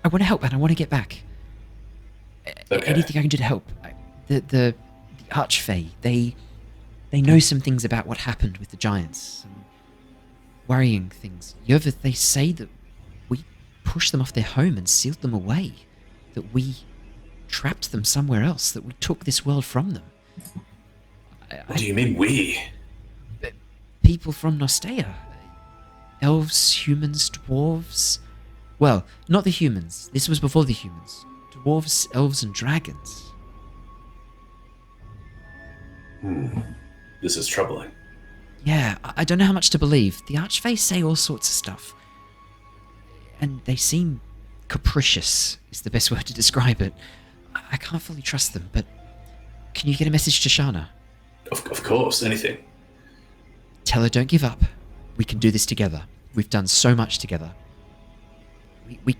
And I want to get back. Okay. Anything I can do to help. The Archfey, they know some things about what happened with the giants. Some worrying things. Yervith, they say that we pushed them off their home and sealed them away. That we trapped them somewhere else. That we took this world from them. What do you mean we? People from Nostea. Elves, humans, dwarves. Well, not the humans. This was before the humans. Dwarves, elves, and dragons. This is troubling. Yeah, I don't know how much to believe. The Archface say all sorts of stuff. And they seem capricious, is the best word to describe it. I can't fully trust them, but can you get a message to Shana? Of course, anything. Tell her don't give up. We can do this together. We've done so much together. We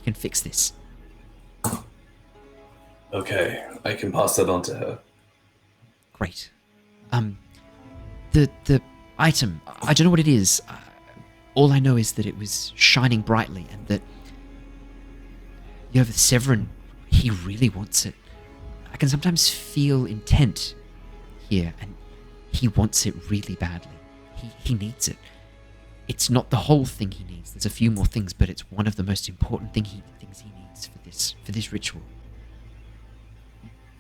can fix this. Okay, I can pass that on to her. Great. The item, I don't know what it is. All I know is that it was shining brightly and that Yervith Severin, he really wants it. I can sometimes feel intent here, and he wants it really badly. He needs it. It's not the whole thing he needs. There's a few more things, but it's one of the most important things he needs for this ritual.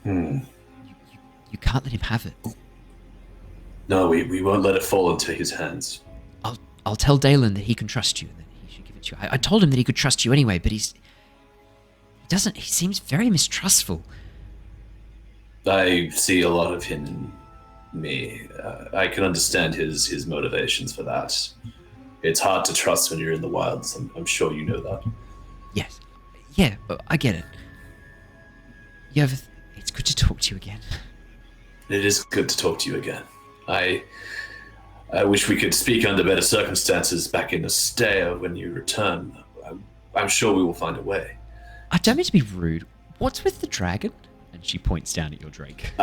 You can't let him have it. No, we won't let it fall into his hands. I'll tell Dalen that he can trust you and that he should give it to you. I told him that he could trust you anyway, but he seems very mistrustful. I see a lot of him in me. I can understand his motivations for that. It's hard to trust when you're in the wilds. I'm sure you know that. Yes. Yeah, I get it. Yervith, it's good to talk to you again. It is good to talk to you again. I wish we could speak under better circumstances back in Nostea when you return. I'm sure we will find a way. I don't mean to be rude. What's with the dragon? And she points down at your Drake.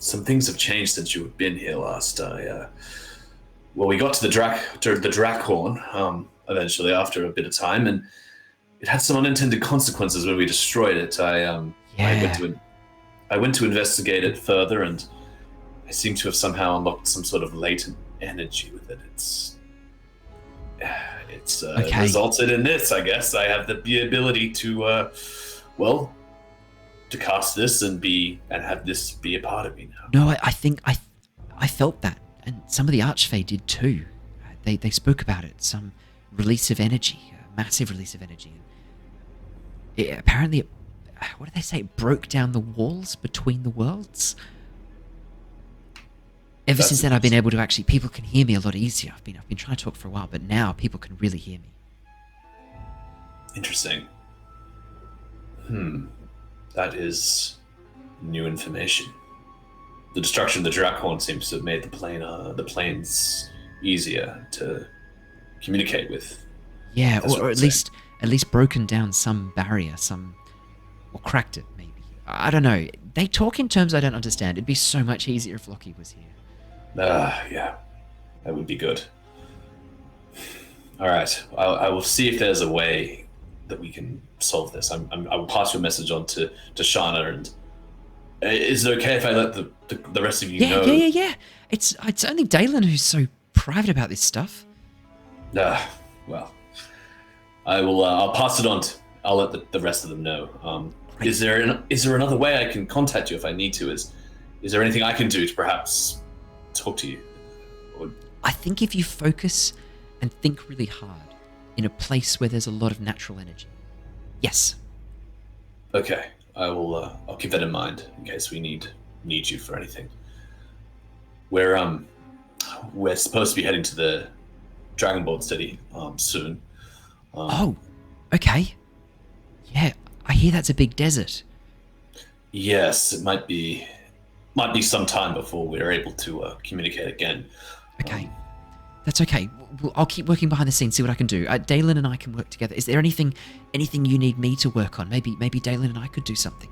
Some things have changed since you have been here last. We got to the Drakhorn eventually after a bit of time, and it had some unintended consequences when we destroyed it. I went to investigate it further, and I seem to have somehow unlocked some sort of latent energy with it. It's resulted in this, I guess. I have the ability to cast this and have this be a part of me now. No, I think I felt that, and some of the Archfey did too. They spoke about it, some release of energy, a massive release of energy. Apparently, what did they say? It broke down the walls between the worlds. Ever since then, I've been able to people can hear me a lot easier. I've been trying to talk for a while, but now people can really hear me. Interesting. That is new information. The destruction of the Drakhorn seems to have made the planes easier to communicate with. Yeah, or at least broken down some barrier, or cracked it maybe. I don't know. They talk in terms I don't understand. It'd be so much easier if Lockie was here. Yeah, that would be good. All right, I will see if there's a way that we can solve this. I will pass your message on to Shana, and is it okay if I let the rest of you know? Yeah. It's only Dalen who's so private about this stuff. Well, I will. I'll pass it on. I'll let the rest of them know. Is there another way I can contact you if I need to? Is there anything I can do to perhaps talk to you? I think if you focus and think really hard in a place where there's a lot of natural energy. Yes. Okay, I will. I'll keep that in mind in case we need you for anything. We're supposed to be heading to the Dragonborn city soon. Okay. Yeah, I hear that's a big desert. Yes, it might be some time before we're able to communicate again. Okay, that's okay. I'll keep working behind the scenes, see what I can do. Dalen and I can work together. Is there anything you need me to work on? Maybe Dalen and I could do something.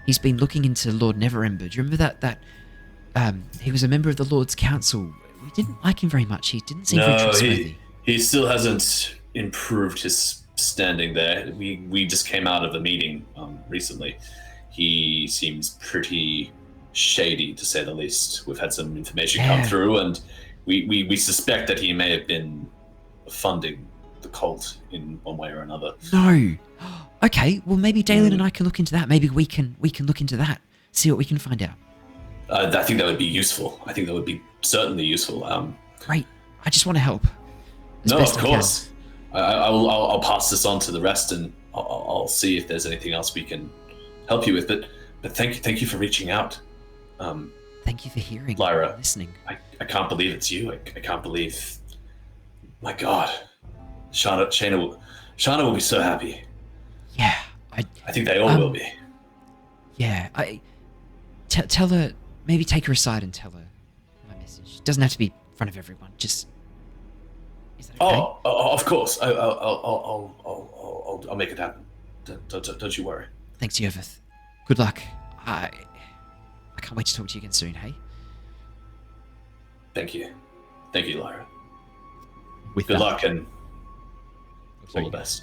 He's been looking into Lord Neverember. Do you remember that he was a member of the Lord's Council? We didn't like him very much. He didn't seem very trustworthy. He still hasn't improved his standing there. We just came out of a meeting recently. He seems pretty shady, to say the least. We've had some information come through, and we suspect that he may have been funding the cult in one way or another. No. Okay, well maybe Dalen and I can look into that. Maybe we can look into that. See what we can find out. I think that would be useful. I think that would be certainly useful. Great. I just want to help. No, of course. I'll pass this on to the rest, and I'll see if there's anything else we can help you with. But thank you for reaching out. Thank you for hearing, Lyra. And listening. I can't believe it's you. I can't believe. My God, Shana will be so happy. Yeah, I think they all will be. Yeah, tell her. Maybe take her aside and tell her my message. It doesn't have to be in front of everyone. Just. Is that okay? Oh, of course. I'll make it happen. Don't you worry. Thanks, Yervith. Good luck. I can't wait to talk to you again soon. Hey. Thank you, Lyra. With Good that, luck and all the best.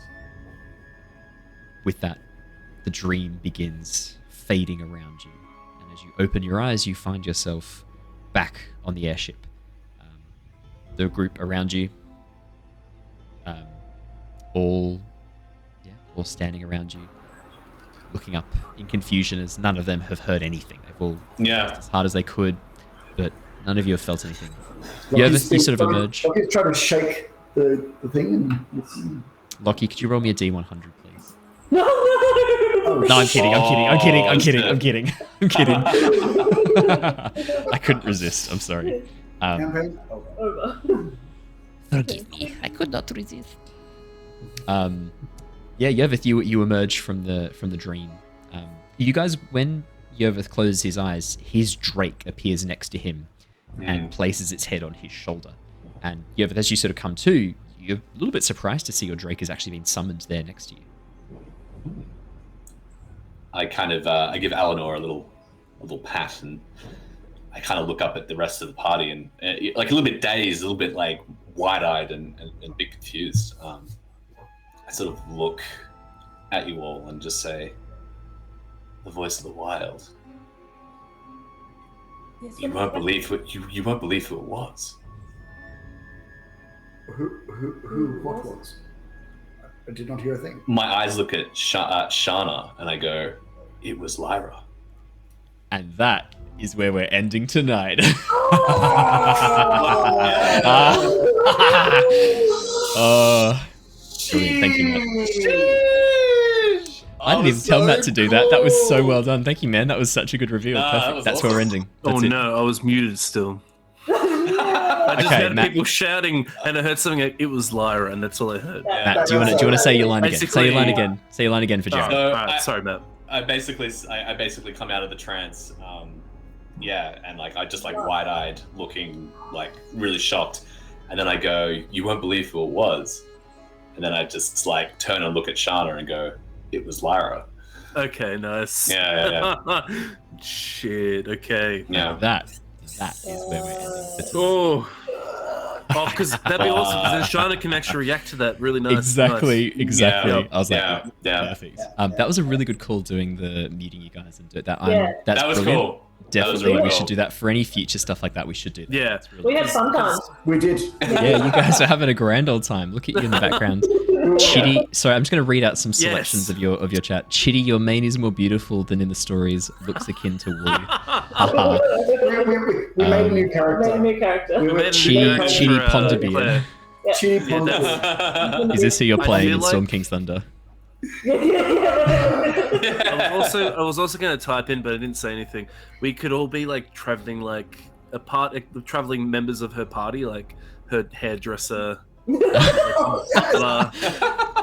With that, the dream begins fading around you. And as you open your eyes, you find yourself back on the airship. The group around you, all standing around you, looking up in confusion as none of them have heard anything. They've all worked as hard as they could, but none of you have felt anything. Yervith, you sort of emerge. Lockie's trying to shake the thing. Lockie, could you roll me a D100, please? No! No, I'm kidding. I couldn't resist. I'm sorry. Campaign? Forgive me. I could not resist. Yeah, Yervith, you emerge from the dream. You guys, when Yervith closes his eyes, his drake appears next to him and places its head on his shoulder. And Yervith, as you sort of come to, you're a little bit surprised to see your drake has actually been summoned there next to you. I kind of I give Eleanor a little pat, and I kind of look up at the rest of the party and like a little bit dazed, a little bit like wide-eyed and a bit confused. I sort of look at you all and just say, "The voice of the wild." Yes, You won't believe what you won't believe who it was. What was? I did not hear a thing. My eyes look at Shana and I go, "It was Lyra." And that is where we're ending tonight. Brilliant. Thank you, Matt. I didn't even tell Matt to do that. That was so well done. Thank you, man. That was such a good reveal. Perfect. That's where we're ending. That's it. No, I was muted still. I just heard Matt. people shouting, and I heard something like, "It was Lyra," and that's all I heard. Matt, do you want to say your line again? Basically- Say your line again. Say your line again for Jared. So Alright, sorry, Matt. I basically come out of the trance, and like I just like wide-eyed, looking like really shocked, and then I go, "You won't believe who it was," and then I just like turn and look at Shana and go, "It was Lyra." Okay, nice. Yeah. Shit. Okay. Yeah. That is where we're ending. Oh, because that'd be awesome. Because then Shana can actually react to that really nice. Exactly. Yeah. I was like, Yeah. perfect. That was a really good call doing the meeting you guys and do it. That's That was brilliant. cool. Definitely, really we cool. should do that for any future stuff like that. We should do that. Yeah. That's really We cool. have sometimes. We did. Yeah, you guys are having a grand old time. Look at you in the background. Chitty, sorry, I'm just going to read out some selections of your chat. Chitty, your mane is more beautiful than in the stories. Looks akin to Wu. Haha. We made a new character. Made a new character. We were Chitty Ponderbeard. Claire. Chitty Yeah, Ponderbeard. Is this who you're I playing feel in like- Storm King's Thunder? I was also going to type in, but I didn't say anything. We could all be like traveling, like traveling members of her party, like her hairdresser.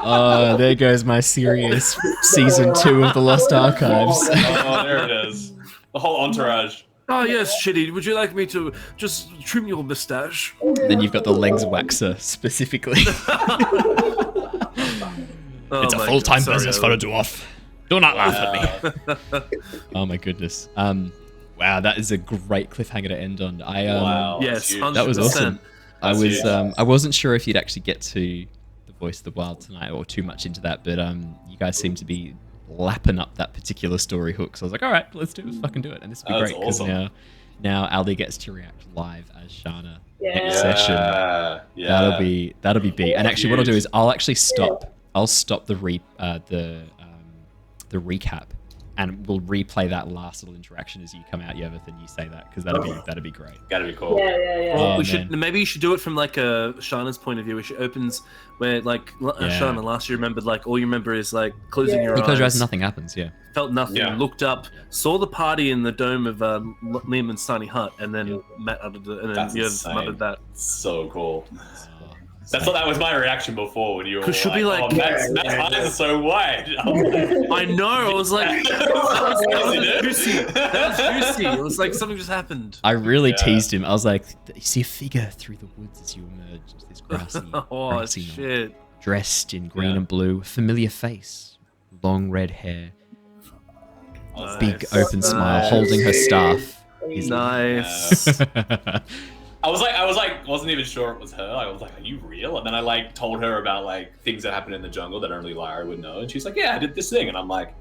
Oh, there goes my serious season 2 of the Lost Archives. Oh, there it is. The whole entourage. Oh yes, Chitty. Would you like me to just trim your mustache? Then you've got the legs waxer specifically. Oh It's a my full-time God, sorry, business for a dwarf. Do not laugh at me. Oh my goodness. Wow, that is a great cliffhanger to end on. Wow. Yes, 100%. That was awesome. That's huge. I wasn't sure if you'd actually get to the Voice of the Wild tonight or too much into that, but you guys seem to be lapping up that particular story hook. So I was like, all right, let's fucking do it. And this will be great because now Ali gets to react live as Shana next session. Yeah. That'll be big. And actually, what I'll do is I'll actually stop. I'll stop the recap, and we'll replay that last little interaction as you come out, Yervith, and you say that because that'd be great. Gotta be cool. Yeah. Well, maybe you should do it from like Shana's point of view, where she opens where Shana last year remembered all you remember is like closing your eyes. You close your eyes and nothing happens. Yeah. Felt nothing. Looked up, saw the party in the dome of Lehman's tiny hut, and then Matt uttered it, and then Yervith muttered that. So cool. That was my reaction before when you were she'll be like, Matt's eyes are so wide. I know. I was like, that was juicy. That was juicy. It was like something just happened. I really teased him. I was like, you see a figure through the woods as you emerge into this grassy shit. Knoll, dressed in green and blue, familiar face, long red hair, big open smile, holding her staff. Nice. I was like, wasn't even sure it was her. I was like, are you real? And then I told her about like things that happened in the jungle that only Lyra would know. And she's like, yeah, I did this thing. And I'm like,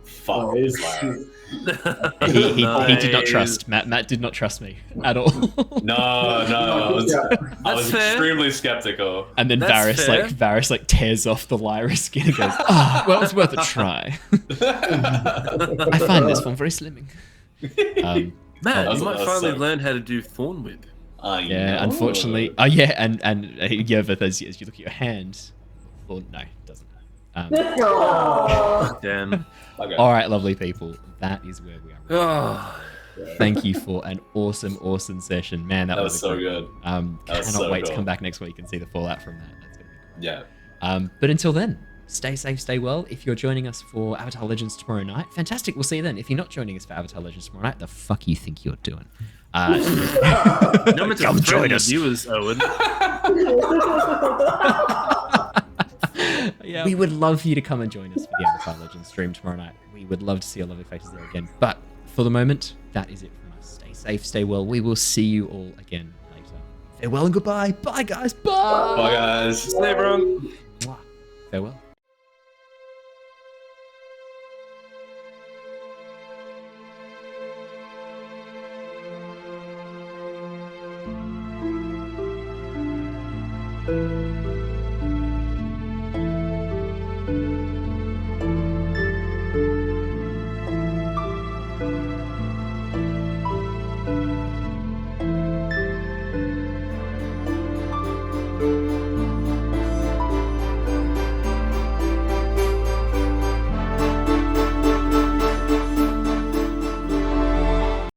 fuck, it is Lyra. He did not trust. Matt did not trust me at all. No, I was extremely skeptical. And then Varys tears off the Lyra skin and goes, well, it's worth a try. I find this one very slimming. Man, you might finally learn how to do Thorn Whip. Unfortunately. And Yervith, as you look at your hand, no, it doesn't. Damn. Okay. All right, lovely people. That is where we are. Thank you for an awesome session. Man, that was so good. Cannot wait to come back next week and see the fallout from that. That's going to be great. Yeah. But until then, stay safe, stay well. If you're joining us for Avatar Legends tomorrow night, fantastic. We'll see you then. If you're not joining us for Avatar Legends tomorrow night, the fuck you think you're doing? Come join us. Viewers, Owen. We would love for you to come and join us for the Avatar Legends stream tomorrow night. We would love to see your lovely faces there again. But for the moment, that is it from us. Stay safe, stay well. We will see you all again later. Farewell and goodbye. Bye, guys. Bye. Bye, guys. Stay, everyone. Farewell.